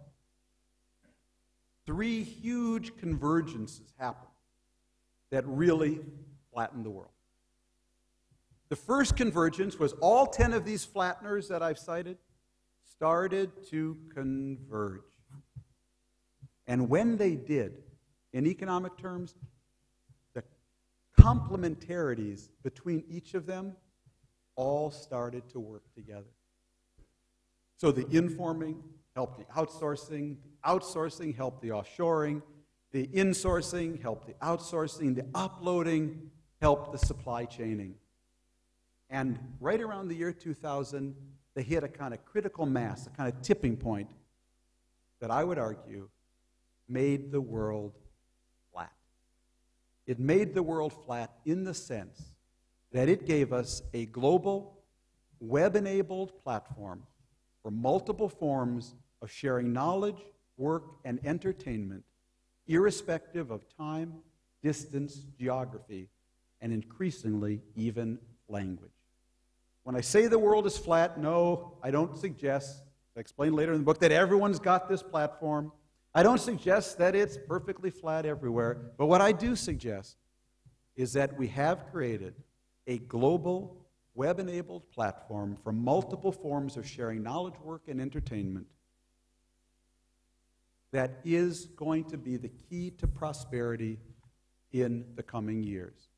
three huge convergences happened that really flattened the world. The first convergence was all 10 of these flatteners that I've cited started to converge. And when they did, in economic terms, the complementarities between each of them all started to work together. So the informing helped the outsourcing helped the offshoring, the insourcing helped the outsourcing, the uploading helped the supply chaining. And right around the year 2000, they hit a kind of critical mass, a kind of tipping point that I would argue made the world flat. It made the world flat in the sense that it gave us a global, web-enabled platform for multiple forms of sharing knowledge, work, and entertainment, irrespective of time, distance, geography, and increasingly even language. When I say the world is flat, no, I don't suggest, I explain later in the book, that everyone's got this platform. I don't suggest that it's perfectly flat everywhere, but what I do suggest is that we have created a global, web-enabled platform for multiple forms of sharing knowledge, work, and entertainment that is going to be the key to prosperity in the coming years.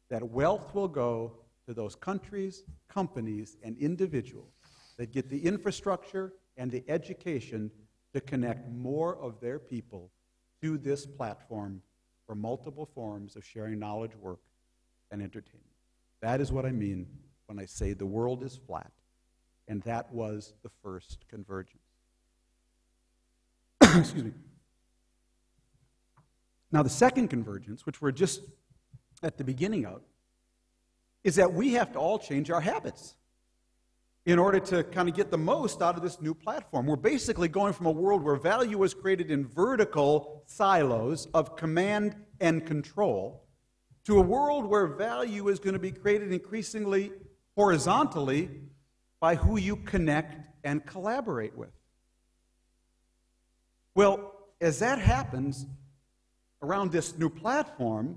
That wealth will go to those countries, companies, and individuals that get the infrastructure and the education to connect more of their people to this platform for multiple forms of sharing knowledge, work, and entertainment. That is what I mean when I say the world is flat, and that was the first convergence. Excuse me. Now, the second convergence, which we're just at the beginning of, is that we have to all change our habits in order to kind of get the most out of this new platform. We're basically going from a world where value was created in vertical silos of command and control to a world where value is going to be created increasingly horizontally by who you connect and collaborate with. Well, as that happens around this new platform,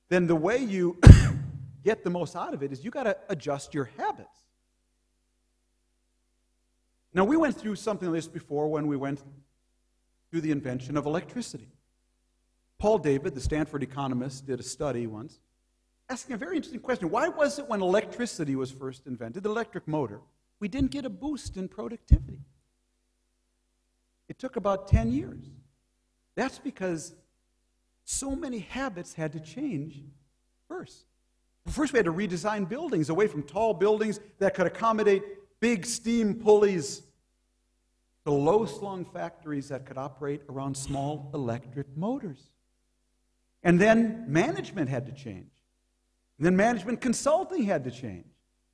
then the way you get the most out of it is you got to adjust your habits. Now, we went through something like this before when we went through the invention of electricity. Paul David, the Stanford economist, did a study once asking a very interesting question. Why was it when electricity was first invented, the electric motor, we didn't get a boost in productivity? It took about 10 years. That's because so many habits had to change first. First, we had to redesign buildings away from tall buildings that could accommodate big steam pulleys to low-slung factories that could operate around small electric motors. And then management had to change. And then management consulting had to change.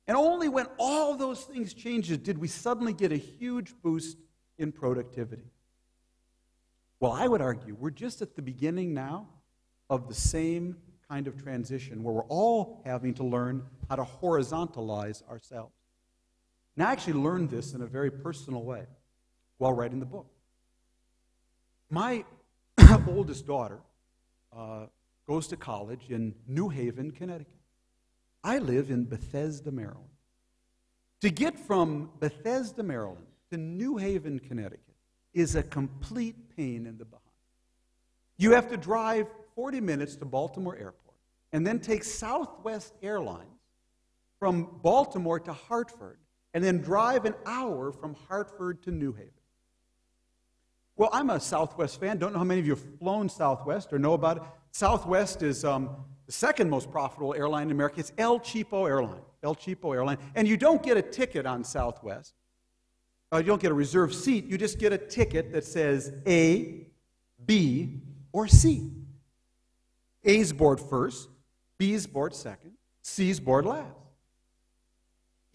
And only when all those things changed did we suddenly get a huge boost in productivity. Well, I would argue we're just at the beginning now of the same kind of transition where we're all having to learn how to horizontalize ourselves. And I actually learned this in a very personal way while writing the book. My oldest daughter goes to college in New Haven, Connecticut. I live in Bethesda, Maryland. To get from Bethesda, Maryland to New Haven, Connecticut is a complete pain in the behind. You have to drive 40 minutes to Baltimore Airport and then take Southwest Airlines from Baltimore to Hartford and then drive an hour from Hartford to New Haven. Well, I'm a Southwest fan. Don't know how many of you have flown Southwest or know about it. Southwest is the second most profitable airline in America. It's El Cheapo Airline. El Cheapo Airline. And you don't get a ticket on Southwest. You don't get a reserved seat. You just get a ticket that says A, B, or C. A's board first, B's board second, C's board last.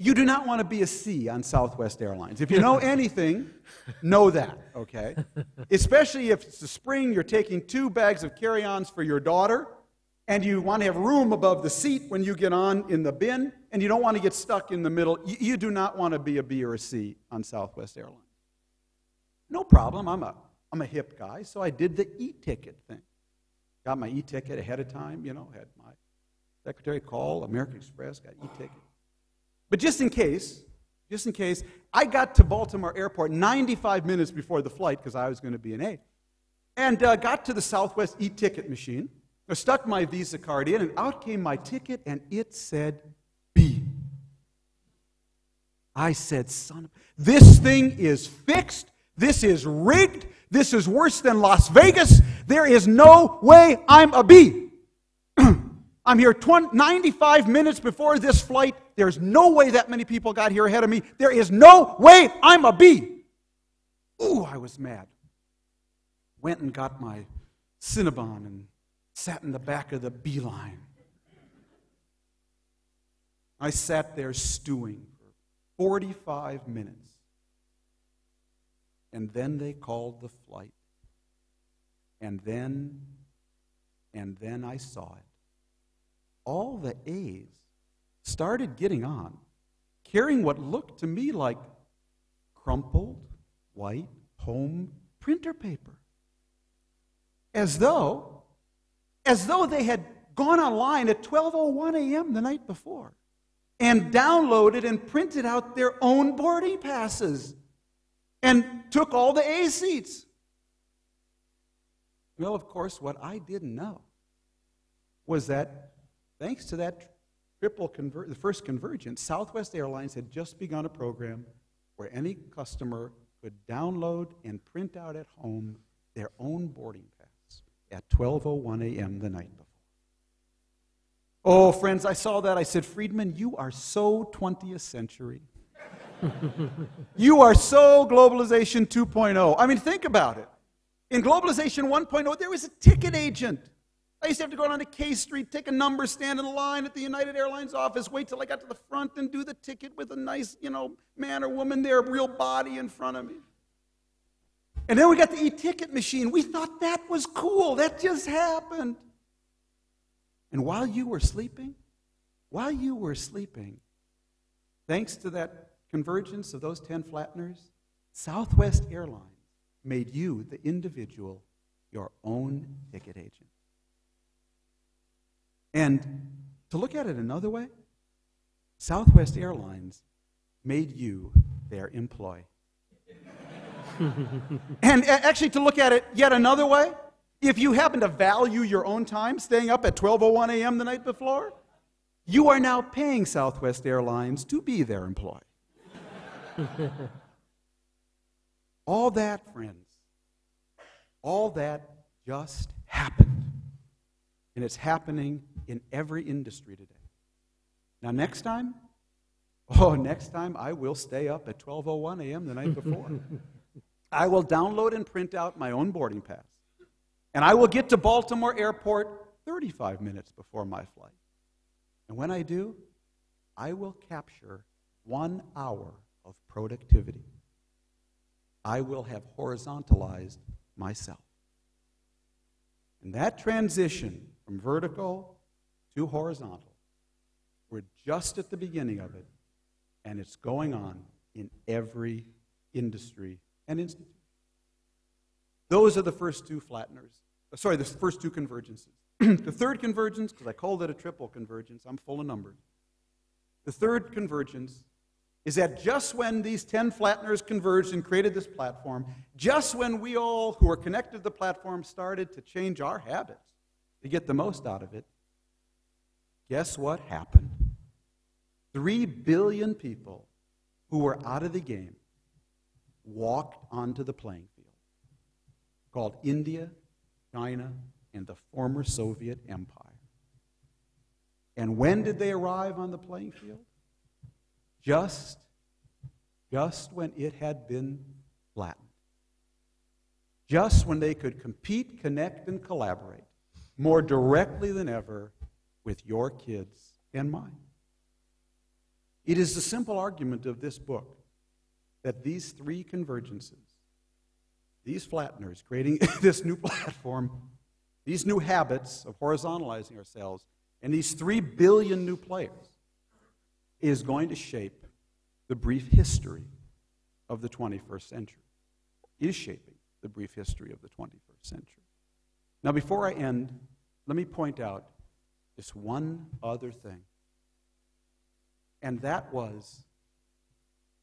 You do not want to be a C on Southwest Airlines. If you know anything, know that, okay? Especially if it's the spring, you're taking 2 bags of carry-ons for your daughter, and you want to have room above the seat when you get on in the bin, and you don't want to get stuck in the middle. You do not want to be a B or a C on Southwest Airlines. No problem. I'm a hip guy, so I did the e-ticket thing. Got my e-ticket ahead of time, you know, had my secretary call, American Express, got e-ticket. But just in case, I got to Baltimore Airport 95 minutes before the flight because I was going to be an A. And got to the Southwest e-ticket machine. I stuck my Visa card in, and out came my ticket, and it said B. I said, son of... This thing is fixed. This is rigged. This is worse than Las Vegas. There is no way I'm a B. I'm here 95 minutes before this flight. There's no way that many people got here ahead of me. There is no way I'm a B. Ooh, I was mad. Went and got my Cinnabon and sat in the back of the B line. I sat there stewing for 45 minutes. And then they called the flight. And then I saw it. All the A's started getting on, carrying what looked to me like crumpled, white, home printer paper. As though they had gone online at 12:01 a.m. the night before and downloaded and printed out their own boarding passes and took all the A seats. Well, of course, what I didn't know was that thanks to that the first convergence, Southwest Airlines had just begun a program where any customer could download and print out at home their own boarding pass at 12:01 a.m. the night before. Oh, friends, I saw that. I said, Friedman, you are so 20th century. You are so globalization 2.0. I mean, think about it. In globalization 1.0, there was a ticket agent. I used to have to go down to K Street, take a number, stand in a line at the United Airlines office, wait till I got to the front and do the ticket with a nice, man or woman there, a real body in front of me. And then we got the e-ticket machine. We thought that was cool. That just happened. And while you were sleeping, thanks to that convergence of those 10 flatteners, Southwest Airlines made you, the individual, your own ticket agent. And to look at it another way, Southwest Airlines made you their employee. And actually, to look at it yet another way, if you happen to value your own time staying up at 12:01 a.m. the night before, you are now paying Southwest Airlines to be their employee. All that, friends, all that just happened. And it's happening in every industry today. Now, next time I will stay up at 12:01 a.m. the night before. I will download and print out my own boarding pass. And I will get to Baltimore Airport 35 minutes before my flight. And when I do, I will capture 1 hour of productivity. I will have horizontalized myself. And that transition from vertical to horizontal, we're just at the beginning of it, and it's going on in every industry and institute. Those are the first two flatteners. Sorry, the first two convergences. The third convergence, because I called it a triple convergence, I'm full of numbers. The third convergence is that just when these 10 flatteners converged and created this platform, just when we all who are connected to the platform started to change our habits to get the most out of it, guess what happened? 3 billion people who were out of the game walked onto the playing field, called India, China, and the former Soviet Empire. And when did they arrive on the playing field? Just when it had been flattened. Just when they could compete, connect, and collaborate more directly than ever with your kids and mine. It is the simple argument of this book that these three convergences, these flatteners creating this new platform, these new habits of horizontalizing ourselves, and these 3 billion new players is going to shape the brief history of the 21st century, is shaping the brief history of the 21st century. Now, before I end, let me point out just one other thing. And that was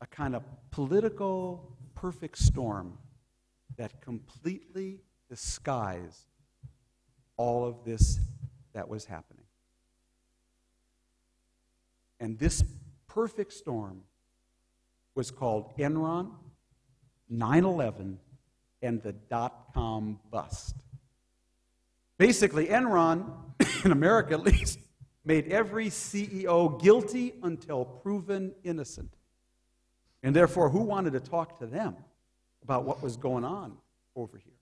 a kind of political perfect storm that completely disguised all of this that was happening. And this perfect storm was called Enron, 9/11, and the dot-com bust. Basically, Enron, in America at least, made every CEO guilty until proven innocent. And therefore, who wanted to talk to them about what was going on over here?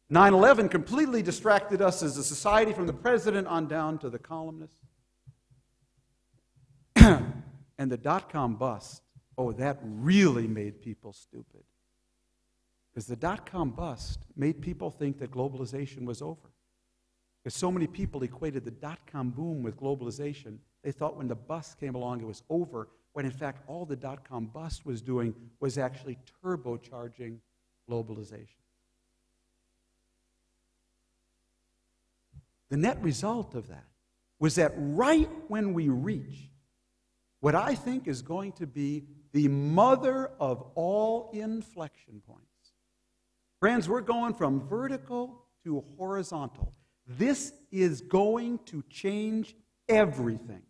9/11 completely distracted us as a society from the president on down to the columnist. And the dot-com bust, oh, that really made people stupid. Because the dot-com bust made people think that globalization was over. Because so many people equated the dot-com boom with globalization, they thought when the bust came along it was over, when in fact all the dot-com bust was doing was actually turbocharging globalization. The net result of that was that right when we reach what I think is going to be the mother of all inflection points. Friends, we're going from vertical to horizontal. This is going to change everything.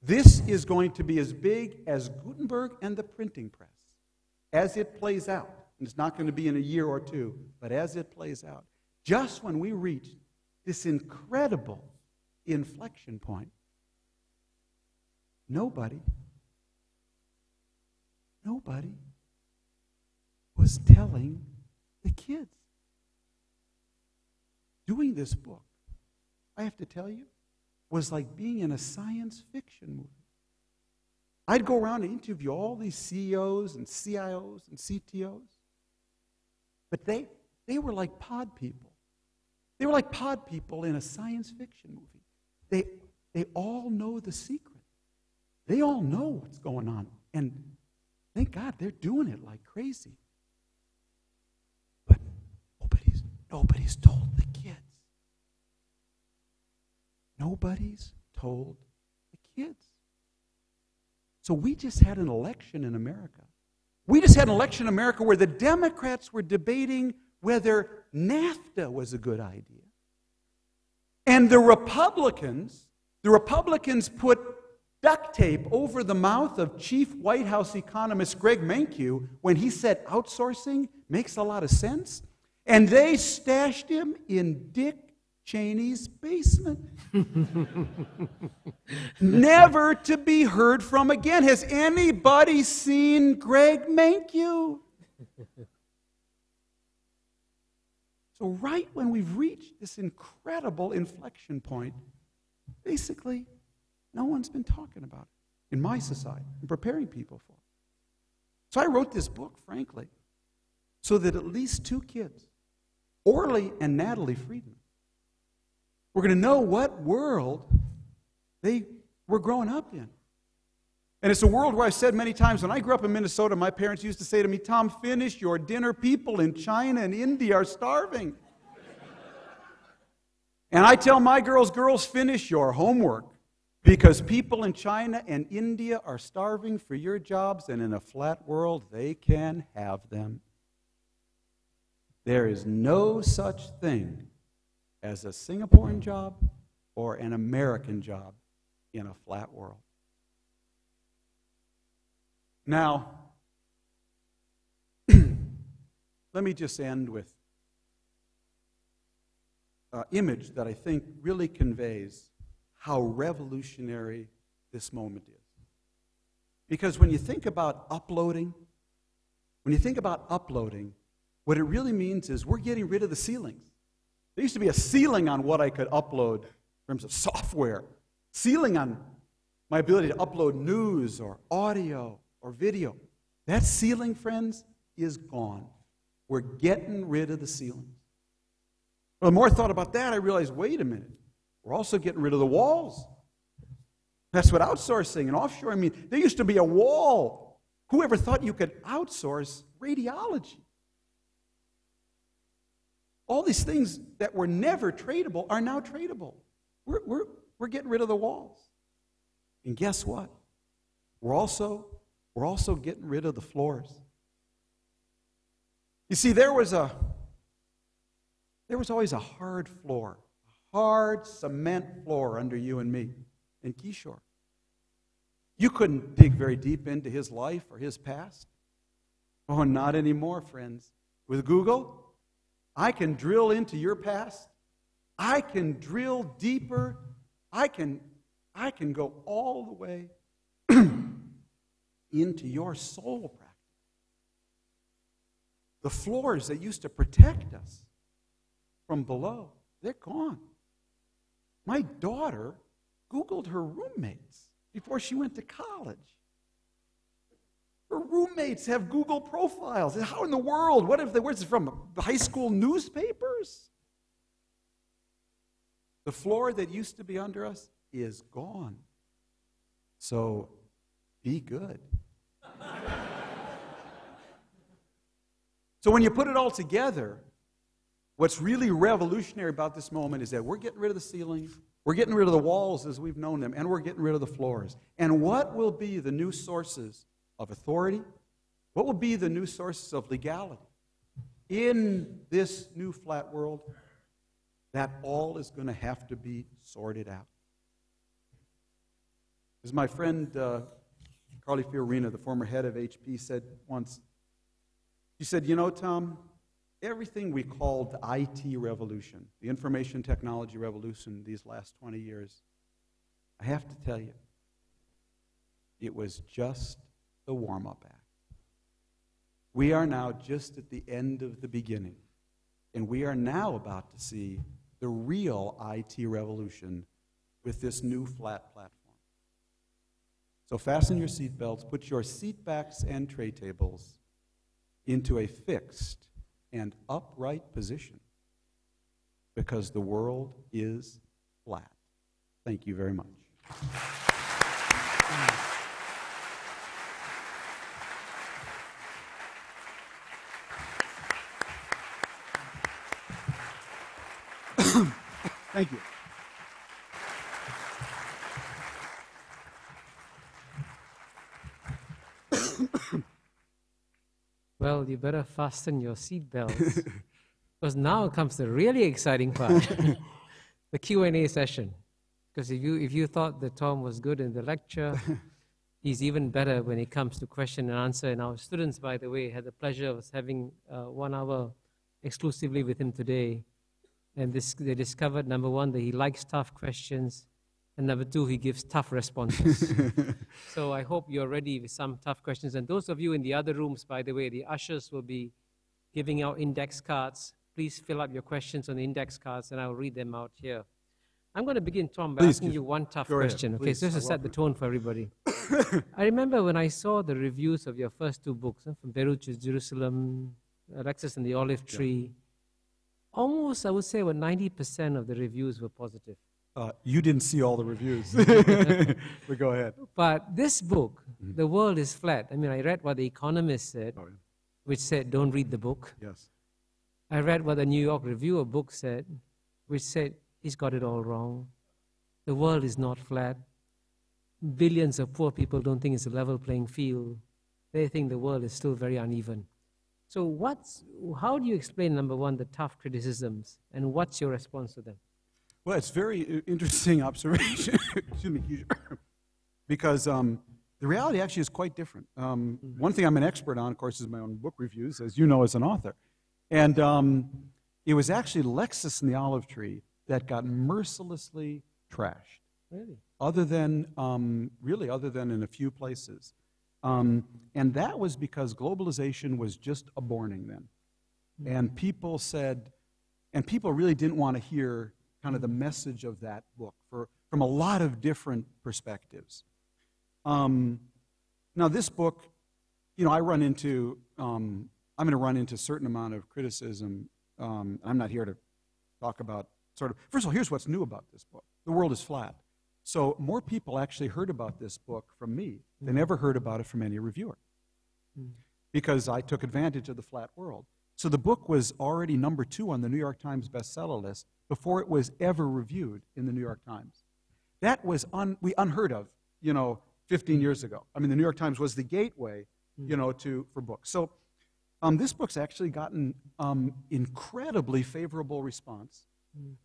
This is going to be as big as Gutenberg and the printing press as it plays out. And it's not going to be in a year or two, but as it plays out. Just when we reach this incredible inflection point, nobody was telling the kids. Doing this book, I have to tell you, was like being in a science fiction movie. I'd go around and interview all these CEOs and CIOs and CTOs, but they were like pod people. They were like pod people in a science fiction movie. They all know the secret. They all know what's going on. And thank God they're doing it like crazy. But nobody's told the kids. Nobody's told the kids. So we just had an election in America We just had an election in America where the Democrats were debating whether NAFTA was a good idea. And the Republicans put duct tape over the mouth of chief White House economist Greg Mankiw when he said outsourcing makes a lot of sense. And they stashed him in Dick Cheney's basement. Never to be heard from again. Has anybody seen Greg Mankiw? So right when we've reached this incredible inflection point, basically, no one's been talking about it in my society and preparing people for it. So I wrote this book, frankly, so that at least two kids, Orly and Natalie Friedman, were going to know what world they were growing up in. And it's a world where I've said many times, when I grew up in Minnesota, my parents used to say to me, Tom, finish your dinner. People in China and India are starving. And I tell my girls, finish your homework. Because people in China and India are starving for your jobs, and in a flat world, they can have them. There is no such thing as a Singaporean job or an American job in a flat world. Now, let me just end with an image that I think really conveys how revolutionary this moment is. Because when you think about uploading, what it really means is we're getting rid of the ceilings. There used to be a ceiling on what I could upload in terms of software, ceiling on my ability to upload news or audio or video. That ceiling, friends, is gone. We're getting rid of the ceiling. Well, the more I thought about that, I realized, wait a minute. We're also getting rid of the walls. That's what outsourcing and offshoring mean. There used to be a wall. Whoever thought you could outsource radiology? All these things that were never tradable are now tradable. We're getting rid of the walls. And guess what? We're also getting rid of the floors. You see, there was always a hard floor. Hard cement floor under you and me in Kishore. You couldn't dig very deep into his life or his past. Oh, not anymore, friends. With Google, I can drill into your past. I can drill deeper. I can go all the way into your soul practice. The floors that used to protect us from below, they're gone. My daughter Googled her roommates before she went to college. Her roommates have Google profiles. How in the world? Where's it from? High school newspapers? The floor that used to be under us is gone. So be good. So when you put it all together, what's really revolutionary about this moment is that we're getting rid of the ceilings, we're getting rid of the walls as we've known them, and we're getting rid of the floors. And what will be the new sources of authority? What will be the new sources of legality? In this new flat world, that all is going to have to be sorted out. As my friend Carly Fiorina, the former head of HP, said once, she said, you know, Tom, everything we called the IT revolution, the information technology revolution these last 20 years, I have to tell you, it was just the warm-up act. We are now just at the end of the beginning, and we are now about to see the real IT revolution with this new flat platform. So fasten your seatbelts, put your seatbacks and tray tables into a fixed and upright position, because the world is flat. Thank you very much. Thank you. Well, you better fasten your seatbelts, because now comes the really exciting part, the Q&A session. Because if you thought that Tom was good in the lecture, he's even better when it comes to question and answer. And our students, by the way, had the pleasure of having 1 hour exclusively with him today. And they discovered, number one, that he likes tough questions, and number two, he gives tough responses. So I hope you're ready with some tough questions. And those of you in the other rooms, by the way, the ushers will be giving out index cards. Please fill up your questions on the index cards, and I'll read them out here. I'm going to begin, Tom, by asking you one tough question. Okay, so just to set the tone for everybody. I remember when I saw the reviews of your first 2 books, From Beirut to Jerusalem, Alexis and the Olive Tree, almost, I would say, about 90% of the reviews were positive. You didn't see all the reviews. But go ahead. But this book, The World is Flat, I mean, I read what The Economist said, which said, don't read the book. Yes. I read what the New York Review of Books said, which said, he's got it all wrong. The world is not flat. Billions of poor people don't think it's a level playing field. They think the world is still very uneven. So how do you explain, number one, the tough criticisms, and what's your response to them? Well, it's a very interesting observation, excuse me, because the reality actually is quite different. One thing I'm an expert on, of course, is my own book reviews, as you know as an author. And it was actually Lexus and the Olive Tree that got mercilessly trashed. Really? Other than in a few places. And that was because globalization was just a-borning then. And people really didn't want to hear kind of the message of that book from a lot of different perspectives. Now this book, I run into, I'm going to run into a certain amount of criticism. I'm not here to talk about first of all, here's what's new about this book. The world is flat. So more people actually heard about this book from me. They never heard about it from any reviewer because I took advantage of the flat world. So the book was already number 2 on the New York Times bestseller list before it was ever reviewed in the New York Times. That was unheard of, 15 years ago. I mean, the New York Times was the gateway, for books. So this book's actually gotten incredibly favorable response,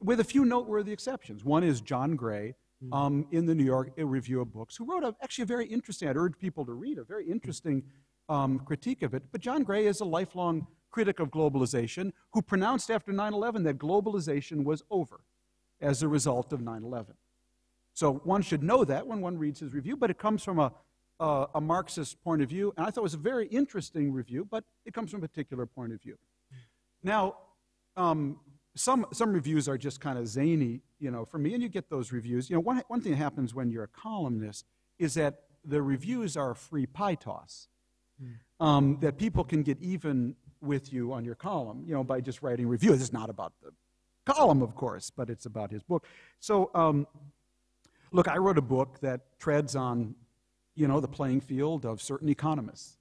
with a few noteworthy exceptions. One is John Gray in the New York Review of Books, who wrote actually a very interesting, I'd urge people to read a very interesting critique of it. But John Gray is a lifelong critic of globalization who pronounced after 9/11 that globalization was over as a result of 9/11. So one should know that when one reads his review, but it comes from a Marxist point of view, and I thought it was a very interesting review, but it comes from a particular point of view. Now, some reviews are just kind of zany, for me, and you get those reviews. One thing that happens when you're a columnist is that the reviews are a free pie toss, that people can get even with you on your column, by just writing reviews. It's not about the column, of course, but it's about his book. So, look, I wrote a book that treads on, the playing field of certain economists.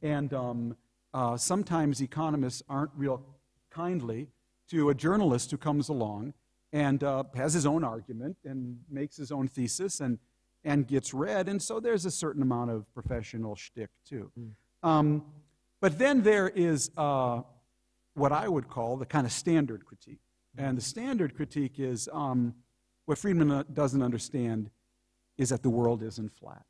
And sometimes economists aren't real kindly to a journalist who comes along and has his own argument and makes his own thesis and gets read. And so there's a certain amount of professional shtick, too. But then there is what I would call the kind of standard critique. And the standard critique is what Friedman doesn't understand is that the world isn't flat.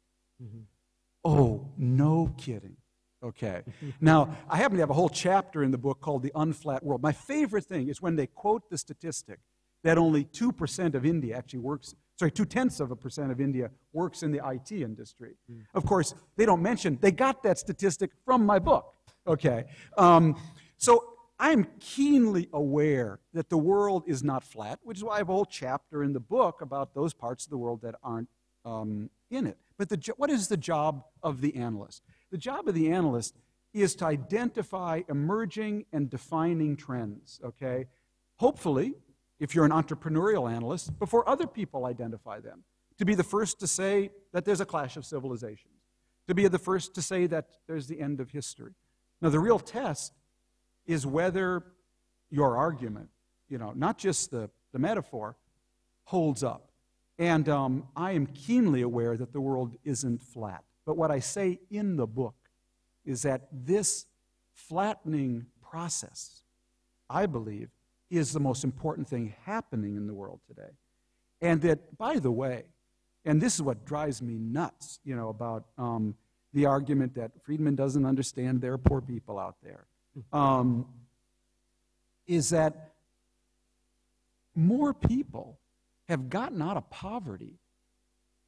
Oh, no kidding. Okay. Now, I happen to have a whole chapter in the book called The Unflat World. My favorite thing is when they quote the statistic that only 2% of India actually works, 0.2% of India works in the IT industry. Of course, they don't mention, they got that statistic from my book. Okay. So I'm keenly aware that the world is not flat, which is why I have a whole chapter in the book about those parts of the world that aren't in it. But what is the job of the analyst? The job of the analyst is to identify emerging and defining trends, okay? Hopefully, if you're an entrepreneurial analyst, before other people identify them, to be the first to say that there's a clash of civilizations, to be the first to say that there's the end of history. Now, the real test is whether your argument, not just the metaphor, holds up. And I am keenly aware that the world isn't flat. But what I say in the book is that this flattening process, I believe, is the most important thing happening in the world today. And that, by the way, and this is what drives me nuts, you know, about the argument that Friedman doesn't understand there are poor people out there, is that more people have gotten out of poverty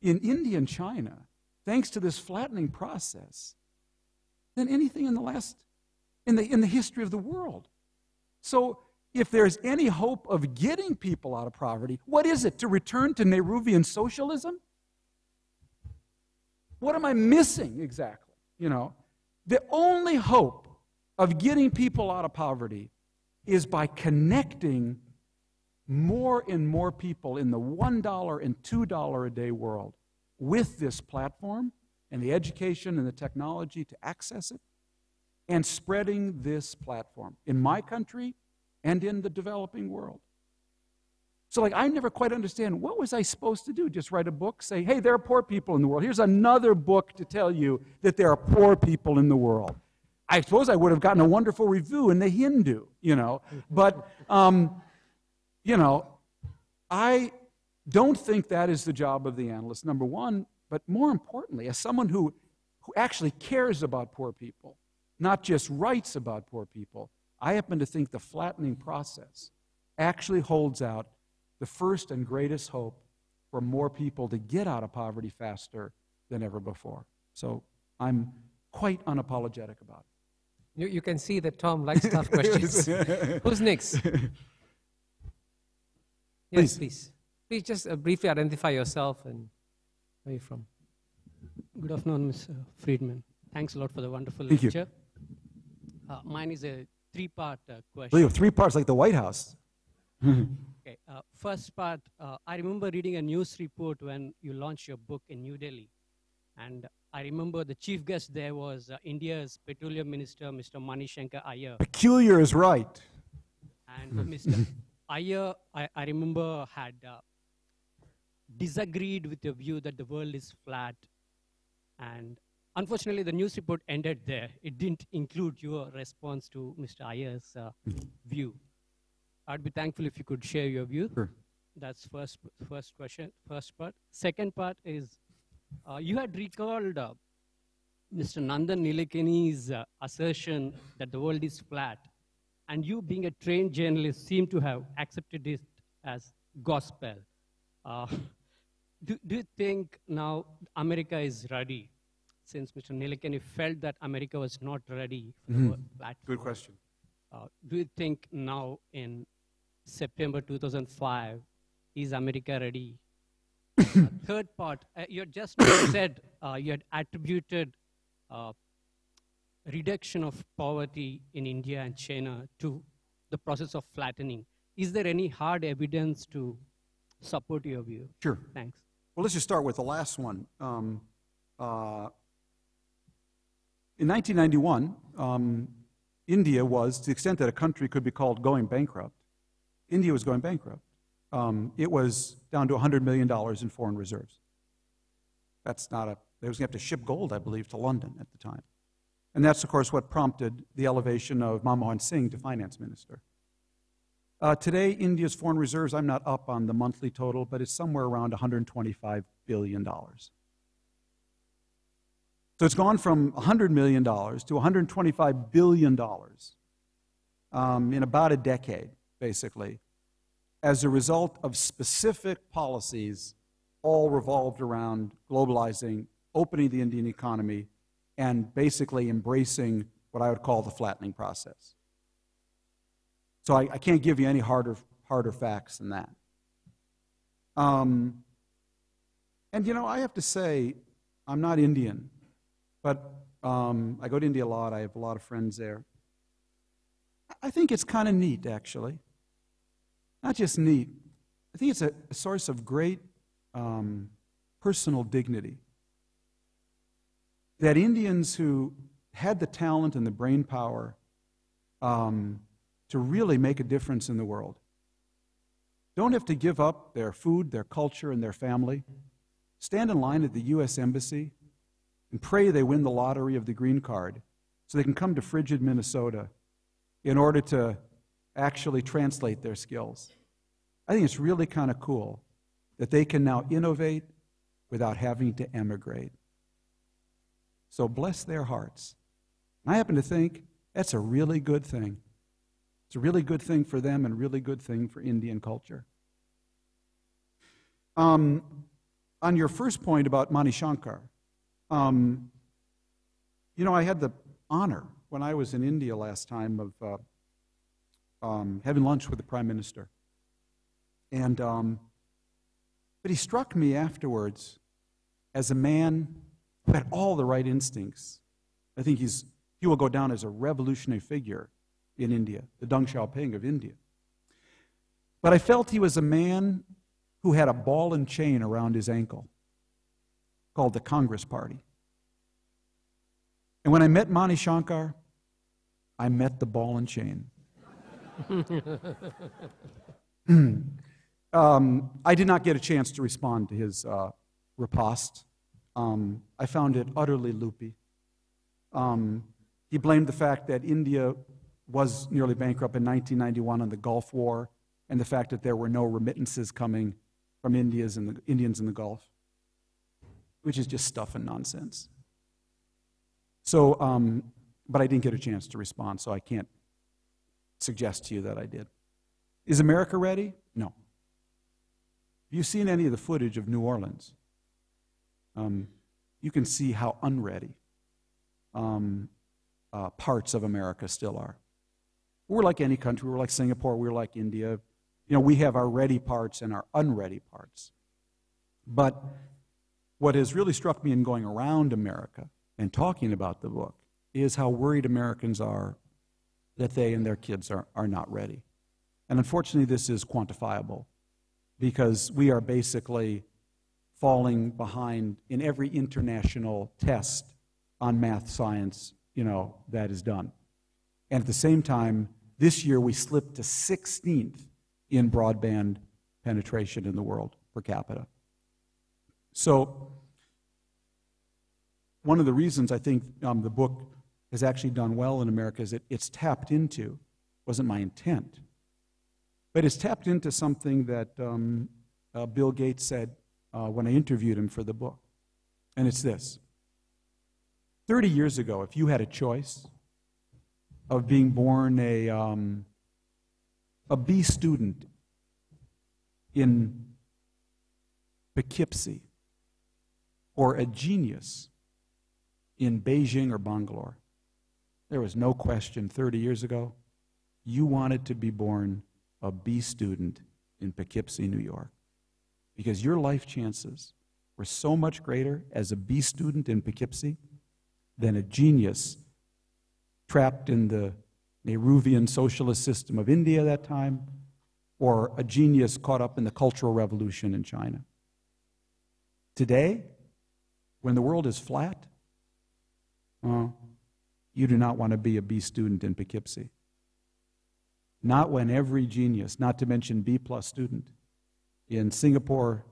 in India and China, thanks to this flattening process, than anything in the history of the world. So if there's any hope of getting people out of poverty, what is it? To return to Nehruvian socialism? What am I missing exactly? You know, the only hope of getting people out of poverty is by connecting more and more people in the $1 and $2 a day world with this platform and the education and the technology to access it, and spreading this platform in my country and in the developing world. So, like, I never quite understand, what was I supposed to do? Just write a book, say, hey, there are poor people in the world. Here's another book to tell you that there are poor people in the world. I suppose I would have gotten a wonderful review in the Hindu, you know. But, you know, I don't think that is the job of the analyst, number one. But more importantly, as someone who actually cares about poor people, not just writes about poor people, I happen to think the flattening process actually holds out the first and greatest hope for more people to get out of poverty faster than ever before. So I'm quite unapologetic about it. You can see that Tom likes tough questions. Who's next? Yes, please. Please just briefly identify yourself and where are you from? Good afternoon, Mr. Friedman. Thanks a lot for the wonderful Thank lecture. Mine is a three-part question. 3 parts like the White House. Okay. First part, I remember reading a news report when you launched your book in New Delhi. And I remember the chief guest there was India's Petroleum Minister, Mr. Manishankar Iyer. Peculiar is right. And Mr. Iyer, I remember, had disagreed with your view that the world is flat. And unfortunately, the news report ended there. It didn't include your response to Mr. Iyer's view. I'd be thankful if you could share your view. Sure. That's first question, first part. Second part is, you had recalled Mr. Nandan Nilekani's assertion that the world is flat. And you, being a trained journalist, seem to have accepted it as gospel. Do you think now America is ready, since Mr. Nilekani felt that America was not ready for the platform? Good question. Do you think now in September 2005, is America ready? Third part, you had just said you had attributed reduction of poverty in India and China to the process of flattening. Is there any hard evidence to support your view? Sure. Thanks. Well, let's just start with the last one. In 1991, India was, to the extent that a country could be called going bankrupt, India was going bankrupt. It was down to $100 million in foreign reserves. That's not they was going to have to ship gold, I believe, to London at the time. And that's, of course, what prompted the elevation of Manmohan Singh to finance minister. Today, India's foreign reserves, I'm not up on the monthly total, but it's somewhere around $125 billion. So it's gone from $100 million to $125 billion in about a decade, basically, as a result of specific policies all revolved around globalizing, opening the Indian economy, and basically embracing what I would call the flattening process. So I can't give you any harder facts than that. And, you know, I have to say, I'm not Indian, but I go to India a lot. I have a lot of friends there. I think it's kind of neat, actually. Not just neat. I think it's a source of great personal dignity that Indians who had the talent and the brain power to really make a difference in the world don't have to give up their food, their culture, and their family, stand in line at the U.S. Embassy, and pray they win the lottery of the green card so they can come to frigid Minnesota in order to actually translate their skills. I think it's really kind of cool that they can now innovate without having to emigrate. So bless their hearts. I happen to think that's a really good thing. It's a really good thing for them and a really good thing for Indian culture. On your first point about Mani Shankar, you know, I had the honor when I was in India last time of having lunch with the Prime Minister. And, but he struck me afterwards as a man who had all the right instincts. I think he will go down as a revolutionary figure in India, the Deng Xiaoping of India. But I felt he was a man who had a ball and chain around his ankle called the Congress Party. And when I met Mani Shankar, I met the ball and chain. I did not get a chance to respond to his riposte. I found it utterly loopy. He blamed the fact that India was nearly bankrupt in 1991 on the Gulf War and the fact that there were no remittances coming from Indians in the Gulf, which is just stuff and nonsense. So, but I didn't get a chance to respond, so I can't suggest to you that I did. Is America ready? No. Have you seen any of the footage of New Orleans? You can see how unready parts of America still are. We're like any country. We're like Singapore. We're like India. You know, we have our ready parts and our unready parts. But what has really struck me in going around America and talking about the book is how worried Americans are that they and their kids are not ready. And unfortunately, this is quantifiable because we are basically falling behind in every international test on math, science, you know, that is done. And at the same time, this year we slipped to 16th in broadband penetration in the world per capita. So one of the reasons I think the book has actually done well in America is it's tapped into, wasn't my intent, but it's tapped into something that Bill Gates said when I interviewed him for the book. And it's this. 30 years ago, if you had a choice of being born a B student in Poughkeepsie or a genius in Beijing or Bangalore, there was no question 30 years ago you wanted to be born a B student in Poughkeepsie, New York, because your life chances were so much greater as a B student in Poughkeepsie than a genius trapped in the Nehruvian socialist system of India at that time, or a genius caught up in the Cultural Revolution in China. Today, when the world is flat, you do not want to be a B student in Poughkeepsie. Not when every genius, not to mention B+ student, in Singapore,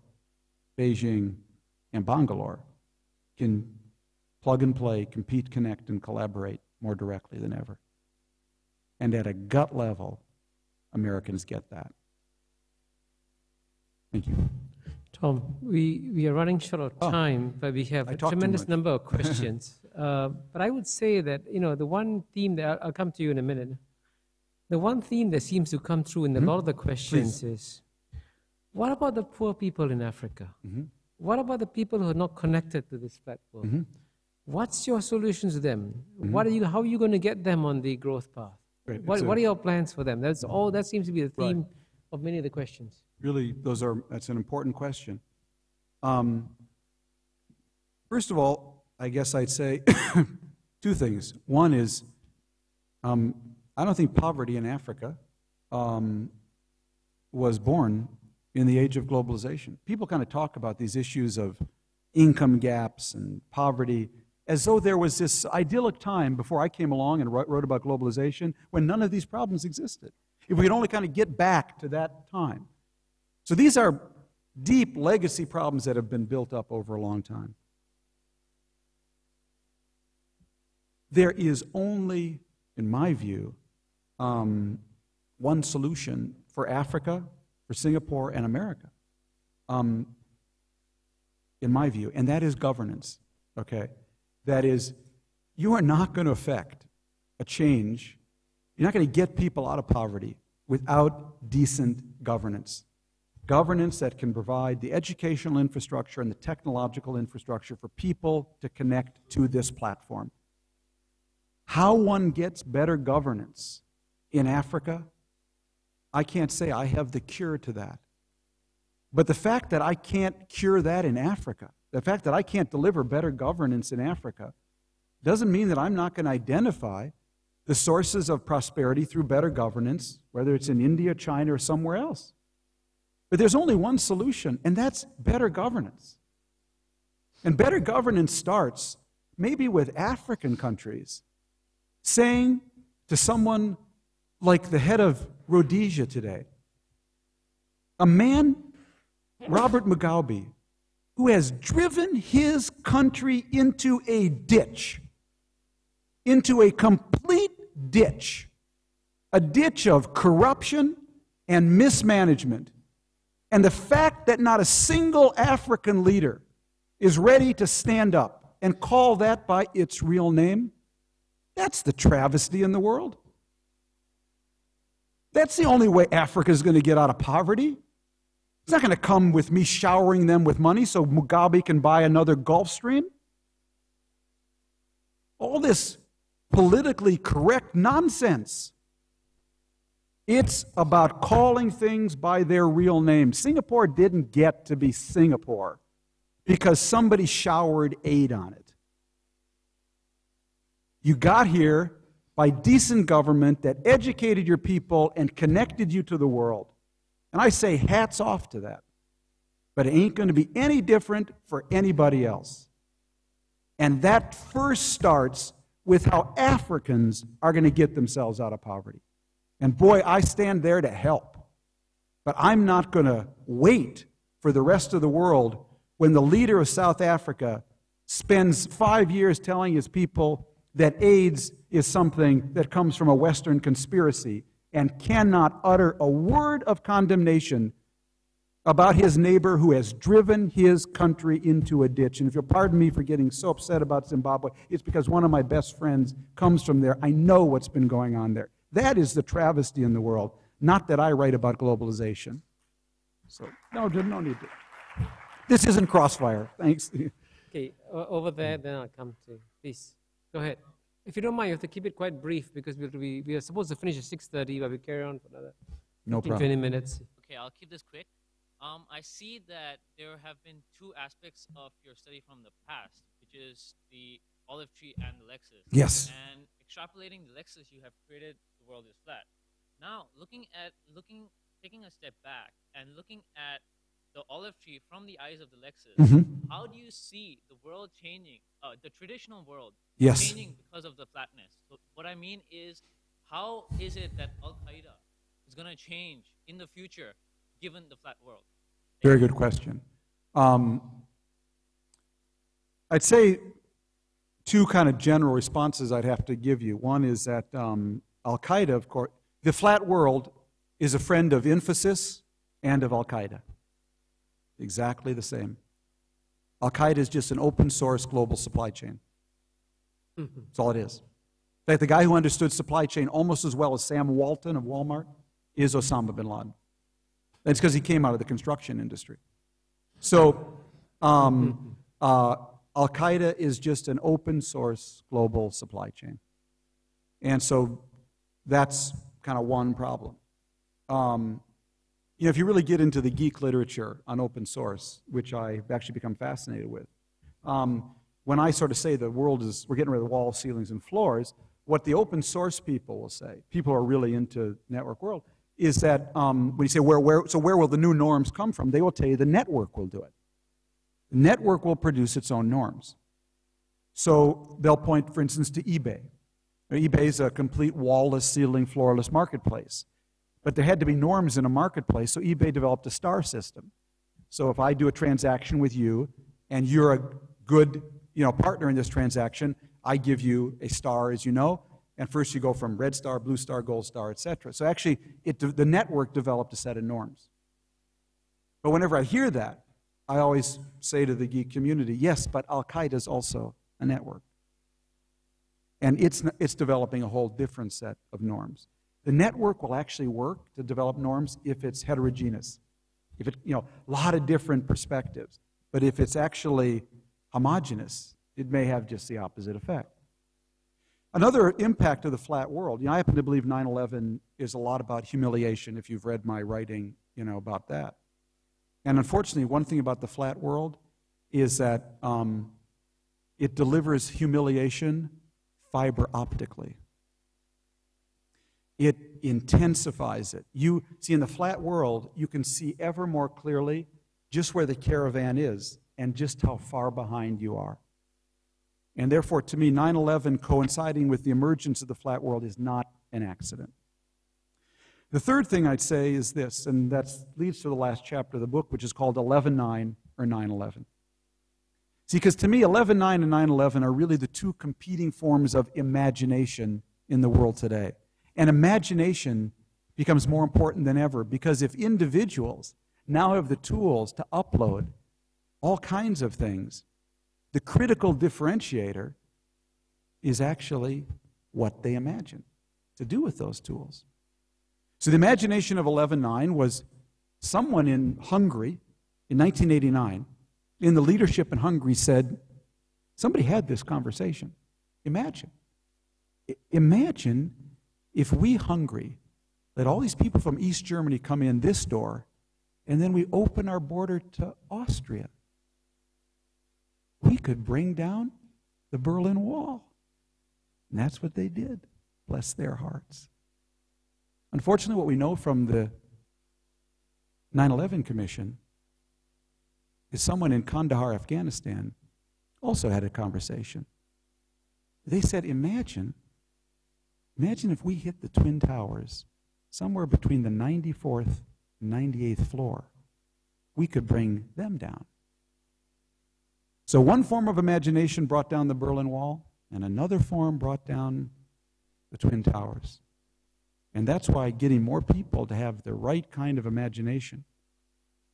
Beijing, and Bangalore can plug and play, compete, connect, and collaborate more directly than ever. And at a gut level, Americans get that. Thank you. Tom, we are running short of time, but we have a tremendous number of questions. But I would say that, you know, the one theme that I'll come to you in a minute. The one theme that seems to come through in a lot of the questions is, what about the poor people in Africa? What about the people who are not connected to this platform? What's your solution to them? How are you going to get them on the growth path? Great. What are your plans for them? That's all. That seems to be the theme of many of the questions. Really, that's an important question. First of all, I guess I'd say two things. One is, I don't think poverty in Africa was born in the age of globalization. People kind of talk about these issues of income gaps and poverty as though there was this idyllic time before I came along and wrote about globalization when none of these problems existed. If we could only kind of get back to that time. So these are deep legacy problems that have been built up over a long time. there is only, in my view, one solution for Africa, for Singapore, and America, in my view, and that is governance, okay? That is, you are not going to affect a change. You're not going to get people out of poverty without decent governance. Governance that can provide the educational infrastructure and the technological infrastructure for people to connect to this platform. How one gets better governance in Africa, I can't say I have the cure to that. But the fact that I can't cure that in Africa, the fact that I can't deliver better governance in Africa, doesn't mean that I'm not going to identify the sources of prosperity through better governance, whether it's in India, China, or somewhere else. But there's only one solution, and that's better governance. And better governance starts maybe with African countries saying to someone like the head of Rhodesia today, a man, Robert Mugabe, who has driven his country into a ditch, into a complete ditch, a ditch of corruption and mismanagement. And the fact that not a single African leader is ready to stand up and call that by its real name, that's the travesty in the world. That's the only way Africa is going to get out of poverty. It's not going to come with me showering them with money so Mugabe can buy another Gulf Stream. All this politically correct nonsense. It's about calling things by their real name. Singapore didn't get to be Singapore because somebody showered aid on it. You got here by decent government that educated your people and connected you to the world. And I say hats off to that. But it ain't going to be any different for anybody else. And that first starts with how Africans are going to get themselves out of poverty. And boy, I stand there to help. But I'm not going to wait for the rest of the world when the leader of South Africa spends 5 years telling his people that AIDS is something that comes from a Western conspiracy and cannot utter a word of condemnation about his neighbor who has driven his country into a ditch. And if you'll pardon me for getting so upset about Zimbabwe, it's because one of my best friends comes from there. I know what's been going on there. That is the travesty in the world, not that I write about globalization. So, no need to. This isn't Crossfire. Thanks. Okay, over there, then I'll come to. Please, go ahead. If you don't mind, you have to keep it quite brief because we are supposed to finish at 6:30, but we carry on for another 20 minutes. Okay, I'll keep this quick. I see that there have been two aspects of your study from the past, which is the olive tree and the Lexus. Yes. And extrapolating the Lexus, you have created the world is flat. Now, taking a step back and looking at the olive tree from the eyes of the Lexus, how do you see the world changing, the traditional world changing because of the flatness? So what I mean is, how is it that Al-Qaeda is going to change in the future given the flat world? Very good question. I'd say two kind of general responses I'd have to give you. One is that Al-Qaeda, of course, the flat world is a friend of Infosys and of Al-Qaeda. Exactly the same. Al-Qaeda is just an open source global supply chain. That's all it is. In fact, the guy who understood supply chain almost as well as Sam Walton of Walmart is Osama bin Laden. That's because he came out of the construction industry. So Al-Qaeda is just an open source global supply chain. And so that's kind of one problem. If you really get into the geek literature on open source, which I've actually become fascinated with, when I sort of say the world is, we're getting rid of walls, ceilings, and floors, what the open source people will say, people who are really into network world, is that when you say where will the new norms come from, they will tell you the network will do it. The network will produce its own norms. So they'll point, for instance, to eBay. eBay is a complete wall-less, ceiling, floorless marketplace. But there had to be norms in a marketplace, so eBay developed a star system. So if I do a transaction with you, and you're a good partner in this transaction, I give you a star, as you know, and first you go from red star, blue star, gold star, etc. So actually, the network developed a set of norms. But whenever I hear that, I always say to the geek community, yes, but Al-Qaeda is also a network. And it's developing a whole different set of norms. The network will actually work to develop norms if it's heterogeneous. If it, a lot of different perspectives. But if it's actually homogeneous, it may have just the opposite effect. Another impact of the flat world, I happen to believe 9/11 is a lot about humiliation, if you've read my writing, about that. And unfortunately, one thing about the flat world is that it delivers humiliation fiber optically. It intensifies it. You see, in the flat world, you can see ever more clearly just where the caravan is and just how far behind you are. And therefore, to me, 9/11 coinciding with the emergence of the flat world is not an accident. The third thing I'd say is this, and that leads to the last chapter of the book, which is called 11/9 or 9/11. See, because to me, 11/9 and 9/11 are really the two competing forms of imagination in the world today. And imagination becomes more important than ever, because if individuals now have the tools to upload all kinds of things, the critical differentiator is actually what they imagine to do with those tools. So the imagination of 11/9 was someone in Hungary in 1989, in the leadership in Hungary said, somebody had this conversation. Imagine if we, Hungary, let all these people from East Germany come in this door, and then we open our border to Austria. We could bring down the Berlin Wall. And that's what they did. Bless their hearts. Unfortunately, what we know from the 9/11 Commission is someone in Kandahar, Afghanistan, also had a conversation. They said, imagine if we hit the Twin Towers somewhere between the 94th and 98th floor. We could bring them down. So one form of imagination brought down the Berlin Wall, and another form brought down the Twin Towers. And that's why getting more people to have the right kind of imagination,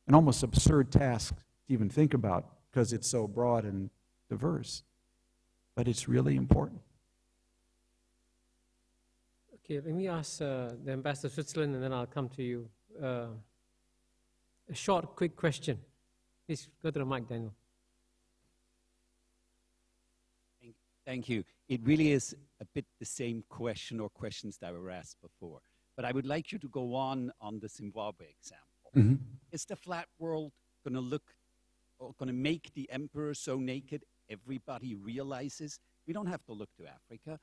an almost absurd task to even think about because it's so broad and diverse, but it's really important. Okay, let me ask the Ambassador of Switzerland, and then I'll come to you. A short, quick question. Please go to the mic, Daniel. Thank you. It really is a bit the same question or questions that were asked before. But I would like you to go on the Zimbabwe example. Mm-hmm. Is the flat world going to make the emperor so naked everybody realizes? We don't have to look to Africa.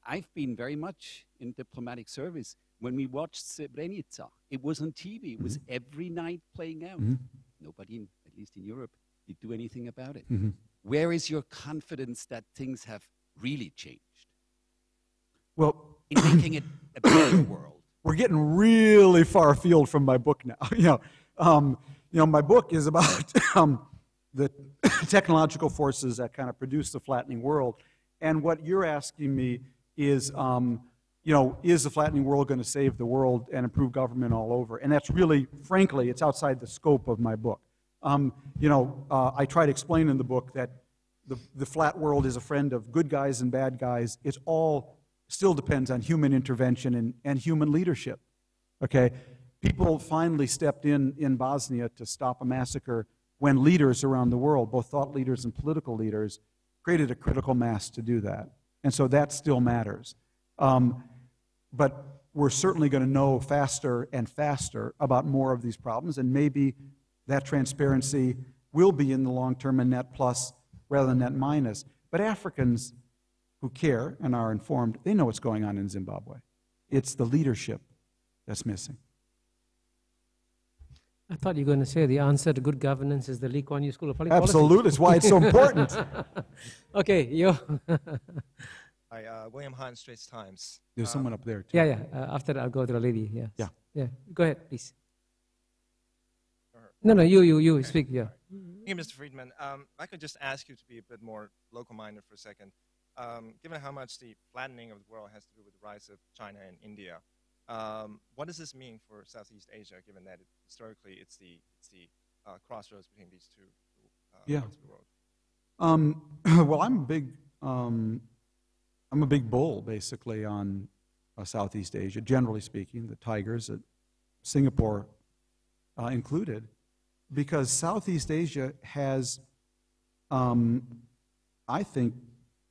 I've been very much in diplomatic service. When we watched Srebrenica, it was on TV. It was every night playing out. Mm-hmm. Nobody, at least in Europe, did do anything about it. Mm-hmm. Where is your confidence that things have really changed? Well, in making it a better world. We're getting really far afield from my book now. My book is about the technological forces that kind of produce the flattening world. And what you're asking me is, is the flattening world going to save the world and improve government all over? And that's really, frankly, it's outside the scope of my book. I try to explain in the book that the flat world is a friend of good guys and bad guys. It's all still depends on human intervention and human leadership. Okay? People finally stepped in Bosnia to stop a massacre when leaders around the world, both thought leaders and political leaders, created a critical mass to do that. And so that still matters. But we're certainly going to know faster and faster about more of these problems, and maybe that transparency will be in the long term a net plus rather than net minus. But Africans who care and are informed, they know what's going on in Zimbabwe. It's the leadership that's missing. I thought you were going to say the answer to good governance is the Lee Kuan Yew School of Public Policy. Absolutely. It's why it's so important. Okay, you. Hi, William Hahn, Straits Times. There's someone up there, too. Yeah. After that, I'll go to the lady. Yes. Yeah. Go ahead, please. No, you okay. Speak. Yeah. Thank you, Mr. Friedman. I could just ask you to be a bit more local-minded for a second. given how much the flattening of the world has to do with the rise of China and India, what does this mean for Southeast Asia, given that historically it's the crossroads between these two parts of the world? Well, I'm a big bull, basically, on Southeast Asia, generally speaking, the tigers, Singapore included, because Southeast Asia has, I think,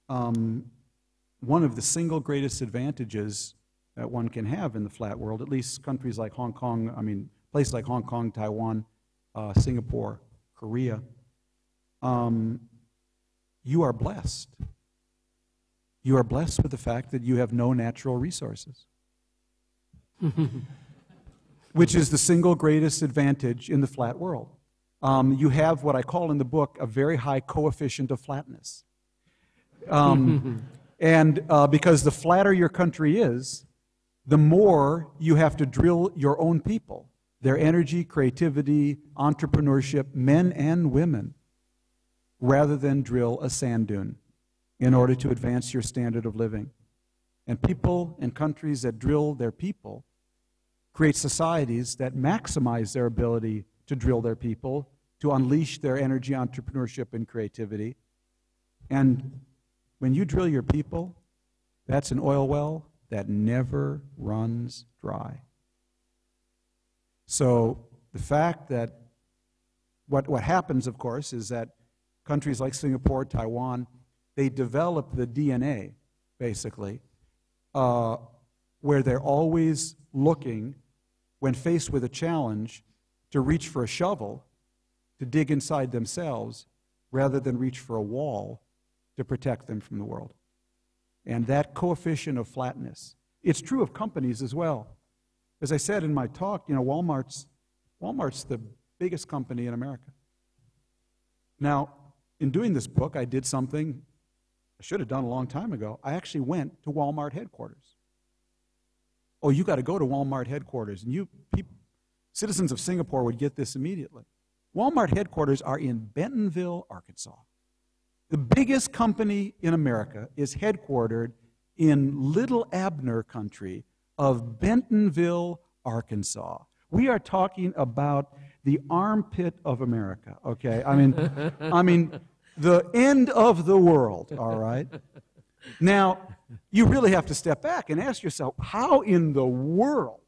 one of the single greatest advantages that one can have in the flat world, at least countries like Hong Kong, places like Hong Kong, Taiwan, Singapore, Korea. You are blessed. You are blessed with the fact that you have no natural resources, which is the single greatest advantage in the flat world. You have what I call in the book a very high coefficient of flatness. And because the flatter your country is, the more you have to drill your own people, their energy, creativity, entrepreneurship, men and women, rather than drill a sand dune in order to advance your standard of living. And people and countries that drill their people create societies that maximize their ability to drill their people, to unleash their energy, entrepreneurship, and creativity. And when you drill your people, that's an oil well that never runs dry. So the fact that what happens, of course, is that countries like Singapore, Taiwan, they develop the DNA, basically, where they're always looking, when faced with a challenge, to reach for a shovel, to dig inside themselves, rather than reach for a wall to protect them from the world. And that coefficient of flatness, it's true of companies as well. As I said in my talk, Walmart's the biggest company in America. Now, in doing this book, I did something I should have done a long time ago. I actually went to Walmart headquarters. Oh, you got to go to Walmart headquarters. And citizens of Singapore would get this immediately. Walmart headquarters are in Bentonville, Arkansas. The biggest company in America is headquartered in Little Abner country of Bentonville, Arkansas. We are talking about the armpit of America, okay? I mean, the end of the world, all right? Now, you really have to step back and ask yourself, how in the world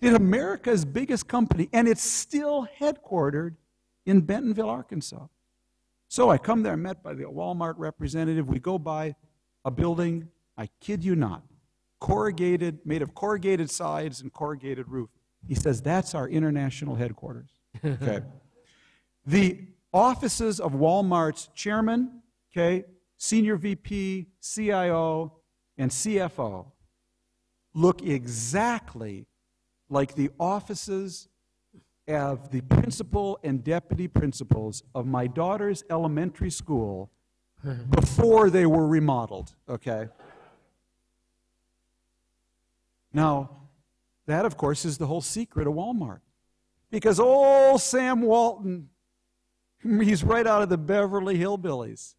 did America's biggest company, and it's still headquartered in Bentonville, Arkansas? So I come there, met by the Walmart representative. We go by a building, I kid you not, made of corrugated sides and corrugated roof. He says, that's our international headquarters. Okay. The offices of Walmart's chairman, okay, senior VP, CIO, and CFO look exactly like the offices of the principal and deputy principals of my daughter's elementary school before they were remodeled, okay? Now, that, of course, is the whole secret of Walmart. Because old Sam Walton, he's right out of the Beverly Hillbillies.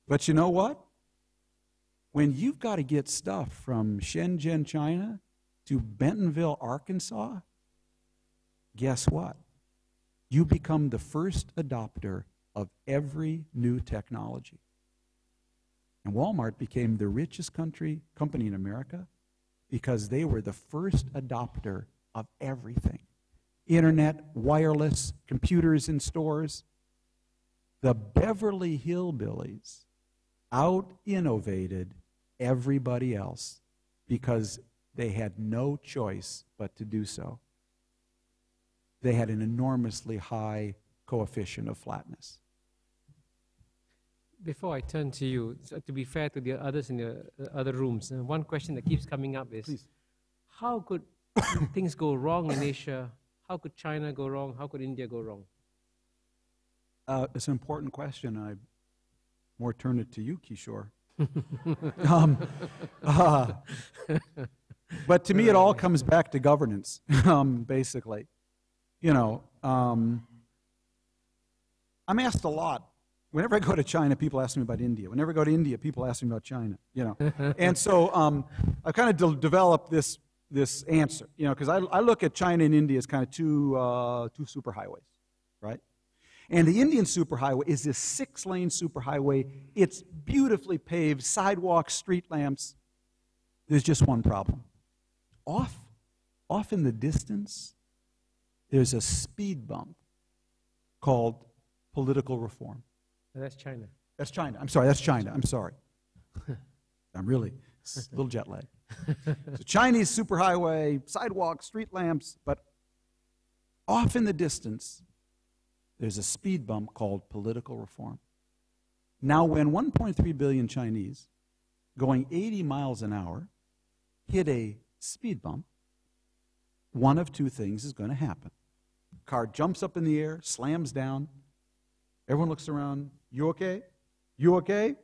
But you know what? When you've got to get stuff from Shenzhen, China to Bentonville, Arkansas, guess what? You become the first adopter of every new technology. And Walmart became the richest company in America because they were the first adopter of everything. Internet, wireless, computers in stores. The Beverly Hillbillies out-innovated everybody else because they had no choice but to do so. They had an enormously high coefficient of flatness. Before I turn to you, to be fair to the others in the other rooms, one question that keeps coming up is, Please. How could things go wrong in Asia? How could China go wrong? How could India go wrong? It's an important question. I more turn it to you, Kishore. But to me, it all comes back to governance, basically. I'm asked a lot whenever I go to China, people ask me about India. Whenever I go to India, people ask me about China, you know. And so I've kind of developed this answer, you know, because I look at China and India as kind of two superhighways, right? And the Indian superhighway is this 6-lane superhighway. It's beautifully paved, sidewalks, street lamps. There's just one problem. Off in the distance, there's a speed bump called political reform. That's China. That's China. I'm sorry, that's China. I'm sorry. I'm really a little jet lag. So Chinese superhighway, sidewalks, street lamps, but off in the distance, there's a speed bump called political reform. Now, when 1.3 billion Chinese going 80 miles an hour hit a speed bump, one of two things is going to happen. Car jumps up in the air, slams down. Everyone looks around. You okay? You okay?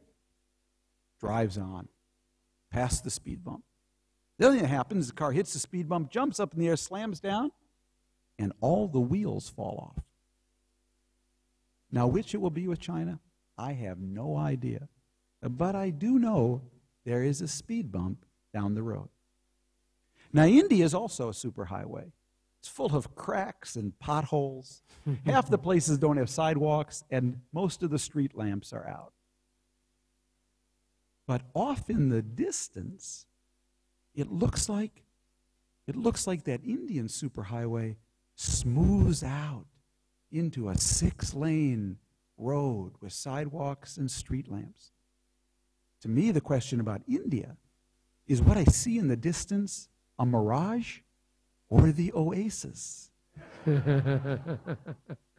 Drives on, past the speed bump. The other thing that happens is the car hits the speed bump, jumps up in the air, slams down, and all the wheels fall off. Now, which it will be with China, I have no idea. But I do know there is a speed bump down the road. Now, India is also a superhighway. It's full of cracks and potholes. Half the places don't have sidewalks, and most of the street lamps are out. But off in the distance, it looks like that Indian superhighway smooths out into a 6-lane road with sidewalks and street lamps. To me, the question about India is what I see in the distance a mirage or the oasis?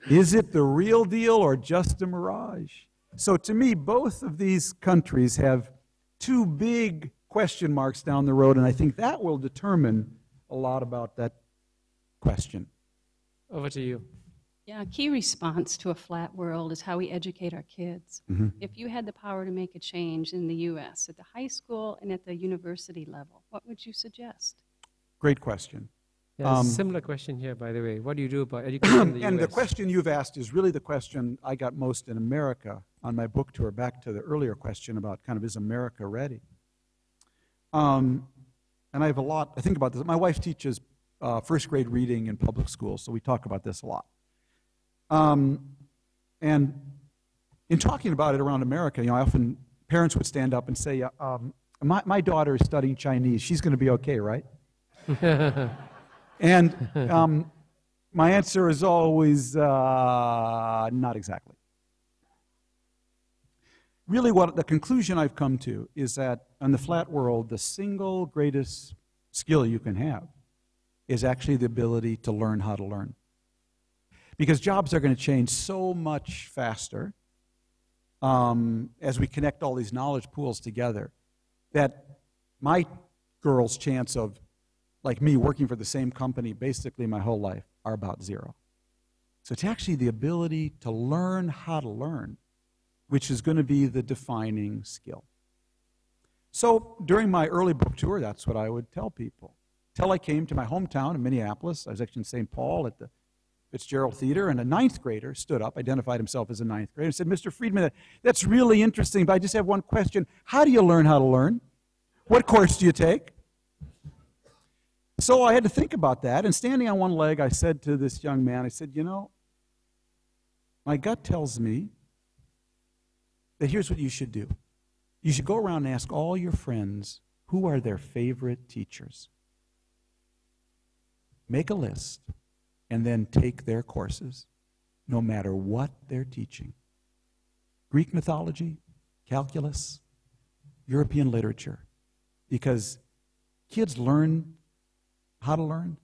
Is it the real deal or just a mirage? So to me, both of these countries have two big question marks down the road, and I think that will determine a lot about that question. Over to you. Yeah, a key response to a flat world is how we educate our kids. Mm-hmm. If you had the power to make a change in the U.S. at the high school and at the university level, what would you suggest? Great question. Yeah, similar question here, by the way. What do you do about education in the And US? the question you've asked is really the question I got most in America on my book tour, back to the earlier question about kind of, is America ready? And I have a lot, I think about this. My wife teaches first grade reading in public schools, so we talk about this a lot. And in talking about it around America, you know, parents would stand up and say, my daughter is studying Chinese. She's going to be okay, right? And my answer is always, not exactly. Really, what the conclusion I've come to is that in the flat world, the single greatest skill you can have is actually the ability to learn how to learn. Because jobs are going to change so much faster as we connect all these knowledge pools together, that my girl's chance of, like me, working for the same company basically my whole life are about zero. So it's actually the ability to learn how to learn, which is going to be the defining skill. So during my early book tour, that's what I would tell people. Till I came to my hometown in Minneapolis. I was actually in St. Paul at the Fitzgerald Theater, and a 9th grader stood up, identified himself as a 9th grader, and said, Mr. Friedman, that's really interesting, but I just have one question. How do you learn how to learn? What course do you take? So I had to think about that, and standing on one leg, I said to this young man, I said, you know, my gut tells me that here's what you should do. You should go around and ask all your friends who are their favorite teachers. Make a list, and then take their courses, no matter what they're teaching. Greek mythology, calculus, European literature. Because kids learn how to learn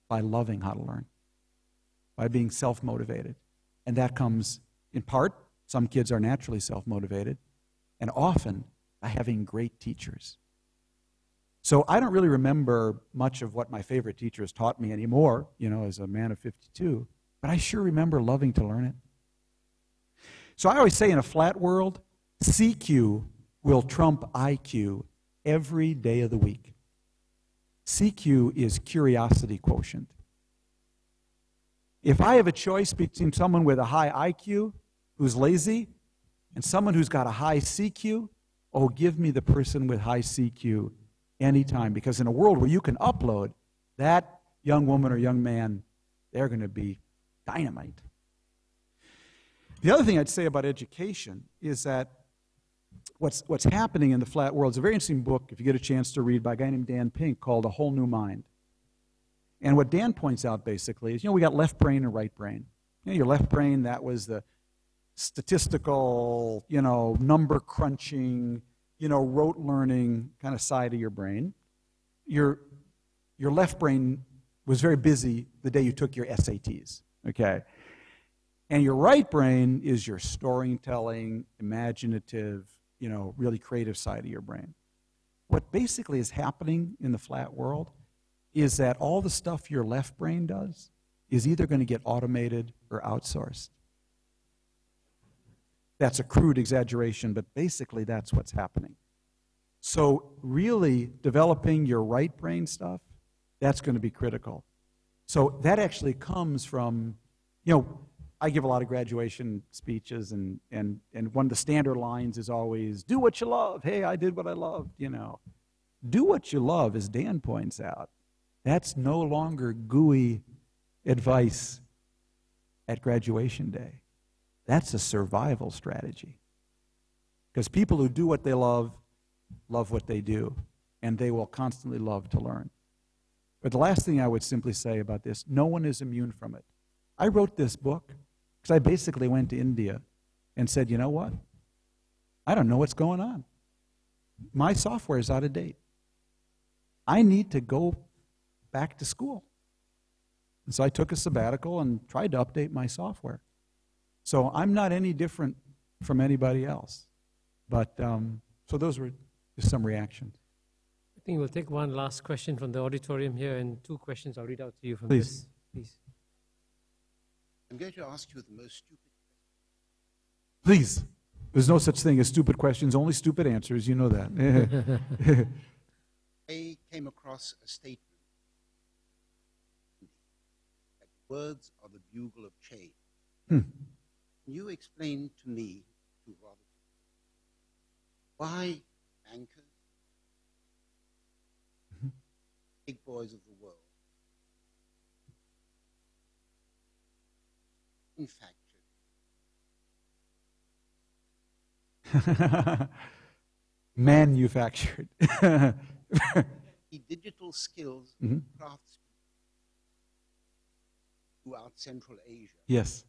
by loving how to learn, by being self-motivated. And that comes, in part, some kids are naturally self-motivated, and often by having great teachers. So I don't really remember much of what my favorite teachers taught me anymore, you know, as a man of 52, but I sure remember loving to learn it. So I always say in a flat world, CQ will trump IQ every day of the week. CQ is curiosity quotient. If I have a choice between someone with a high IQ who's lazy And someone who's got a high CQ, oh, give me the person with high CQ anytime. Because in a world where you can upload, that young woman or young man, they're going to be dynamite. The other thing I'd say about education is that what's happening in the flat world is a very interesting book, if you get a chance to read, by a guy named Dan Pink called A Whole New Mind. And what Dan points out basically is, we got left brain and right brain. Your left brain, that was the statistical, number crunching, rote learning kind of side of your brain. Your left brain was very busy the day you took your SATs, okay? And your right brain is your storytelling, imaginative, really creative side of your brain. What basically is happening in the flat world is that all the stuff your left brain does is either going to get automated or outsourced. That's a crude exaggeration, but basically that's what's happening. So really developing your right brain stuff, that's going to be critical. So that actually comes from, I give a lot of graduation speeches, and one of the standard lines is always, do what you love. Hey, I did what I loved, Do what you love, as Dan points out. That's no longer gooey advice at graduation day. That's a survival strategy. Because people who do what they love what they do, and they will constantly love to learn. But the last thing I would simply say about this, no one is immune from it. I wrote this book because I basically went to India and said, you know what? I don't know what's going on. My software is out of date. I need to go back to school. And so I took a sabbatical and tried to update my software. So I'm not any different from anybody else. But so those were just some reactions. I think we'll take one last question from the auditorium here, and 2 questions I'll read out to you from Please. this. Please. I'm going to ask you the most stupid question. Please. There's no such thing as stupid questions, only stupid answers. You know that. I came across a statement that words are the bugle of change. Can you explain to me, why bankers, big boys of the world, manufactured. The digital skills of craftspeople throughout Central Asia, Yes.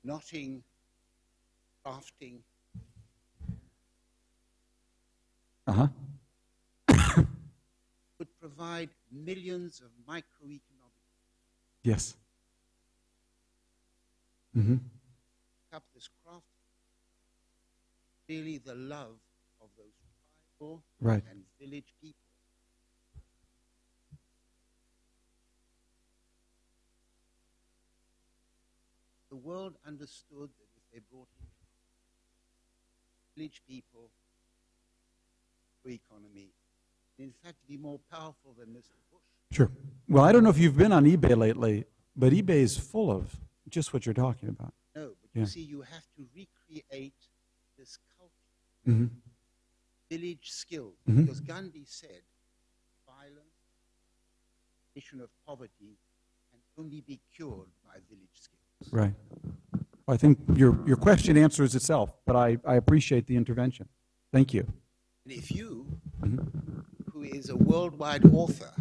knotting, crafting, would provide millions of microeconomic. Yes. Up this craft, really the love of those tribal Right. and village people. The world understood that if they brought in village people to the economy, in fact, be more powerful than Mr. Bush. Sure. Well, I don't know if you've been on eBay lately, but eBay is full of just what you're talking about. No, but Yeah. you see, you have to recreate this culture, village skills. Because Gandhi said, violence, condition of poverty, can only be cured by village skills. Right. I think your question answers itself, but I appreciate the intervention. Thank you. And if you, who is a worldwide author,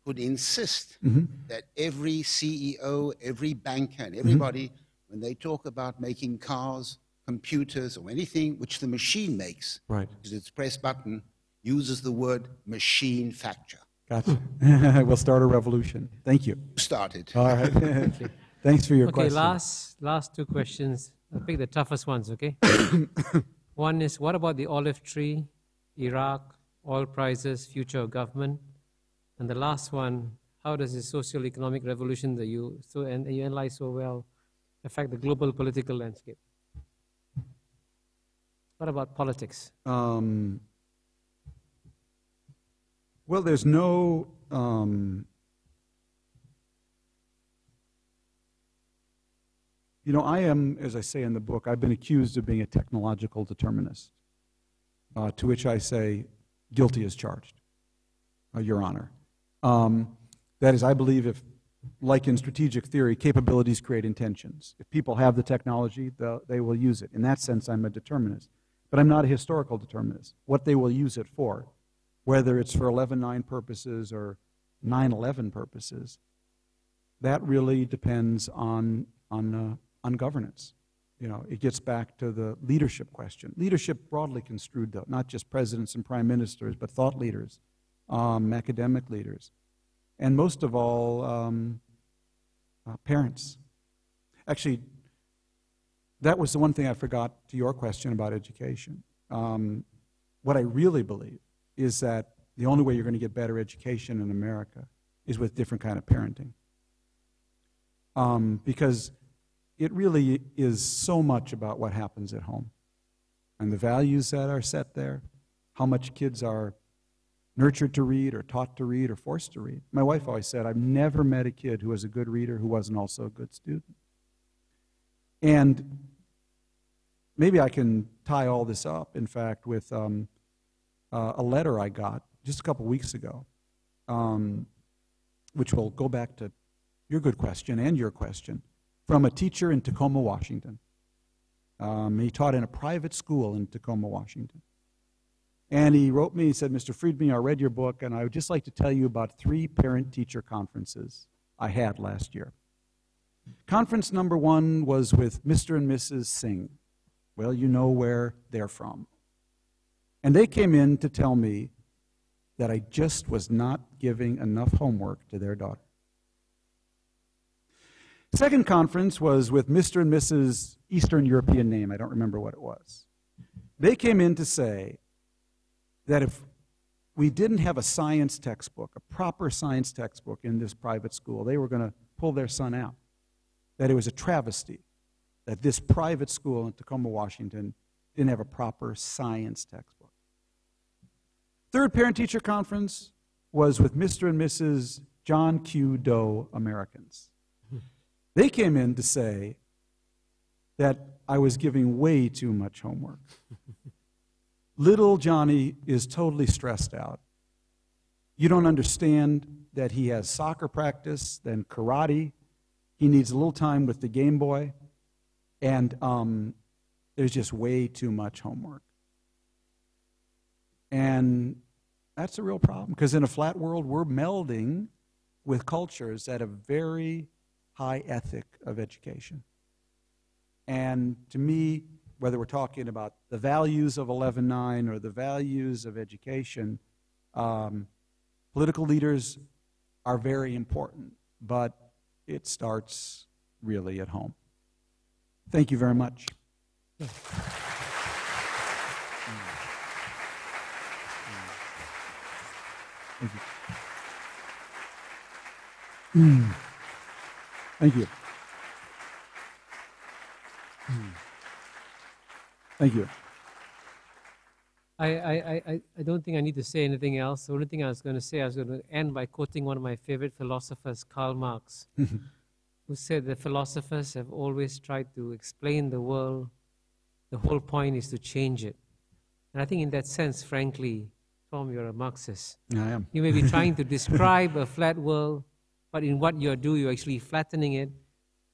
could insist that every CEO, every banker, and everybody, when they talk about making cars, computers, or anything which the machine makes, Right. because it's press button, uses the word machine facture. Gotcha. We'll start a revolution. Thank you. Started. All right. Thanks for your Okay, question. last 2 questions. I'll pick the toughest ones, okay? One is, what about the olive tree, Iraq, oil prices, future of government? And the last one, how does the socio-economic revolution that you analyze so well affect the global political landscape? What about politics? Well, there's no You know, I am, as I say in the book, I've been accused of being a technological determinist, to which I say, guilty as charged, Your Honor. That is, I believe if, like in strategic theory, capabilities create intentions. If people have the technology, they will use it. In that sense, I'm a determinist. But I'm not a historical determinist. What they will use it for, whether it's for 11/9 purposes or 9/11 purposes, that really depends on governance. You know, it gets back to the leadership question. Leadership broadly construed, though, not just presidents and prime ministers, but thought leaders, academic leaders, and most of all, parents. Actually, that was the one thing I forgot to your question about education. What I really believe is that the only way you're going to get better education in America is with different kind of parenting. Because it really is so much about what happens at home and the values that are set there, how much kids are nurtured to read or taught to read or forced to read. My wife always said, I've never met a kid who was a good reader who wasn't also a good student. And maybe I can tie all this up, in fact, with a letter I got just a couple weeks ago, which will go back to your good question and your question, from a teacher in Tacoma, Washington. He taught in a private school in Tacoma, Washington. And he wrote me, he said, Mr. Friedman, I read your book, and I would just like to tell you about 3 parent-teacher conferences I had last year. Conference number 1 was with Mr. and Mrs. Singh. Well, you know where they're from. And they came in to tell me that I just was not giving enough homework to their daughter. Second conference was with Mr. and Mrs. Eastern European name. I don't remember what it was. They came in to say that if we didn't have a science textbook, a proper science textbook in this private school, they were going to pull their son out. That it was a travesty that this private school in Tacoma, Washington didn't have a proper science textbook. Third parent-teacher conference was with Mr. and Mrs. John Q. Doe Americans. They came in to say that I was giving way too much homework. Little Johnny is totally stressed out. You don't understand that he has soccer practice, then karate. He needs a little time with the Game Boy. And there's just way too much homework. And that's a real problem, because in a flat world, we're melding with cultures that have very high ethic of education. And to me, whether we're talking about the values of 11/9 or the values of education, political leaders are very important, but it starts really at home. Thank you very much. Thank you. Thank you. Thank you. I don't think I need to say anything else. The only thing I was going to say, I was going to end by quoting one of my favorite philosophers, Karl Marx, who said that philosophers have always tried to explain the world. The whole point is to change it. And I think in that sense, frankly, Tom, you're a Marxist. I am. You may be trying to describe a flat world, but in what you're doing, you're actually flattening it.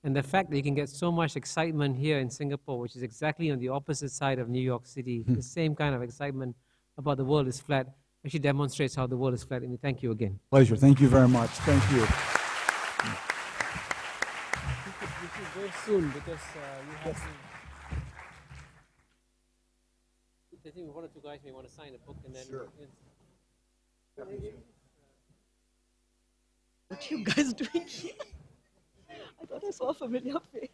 And the fact that you can get so much excitement here in Singapore, which is exactly on the opposite side of New York City, the same kind of excitement about the world is flat, actually demonstrates how the world is flat. And thank you again. Pleasure. Thank you very much. Thank you. We should go soon because you have to... I think one or two guys may want to sign a book and then... Sure. What are you guys doing here? I thought I saw a familiar face.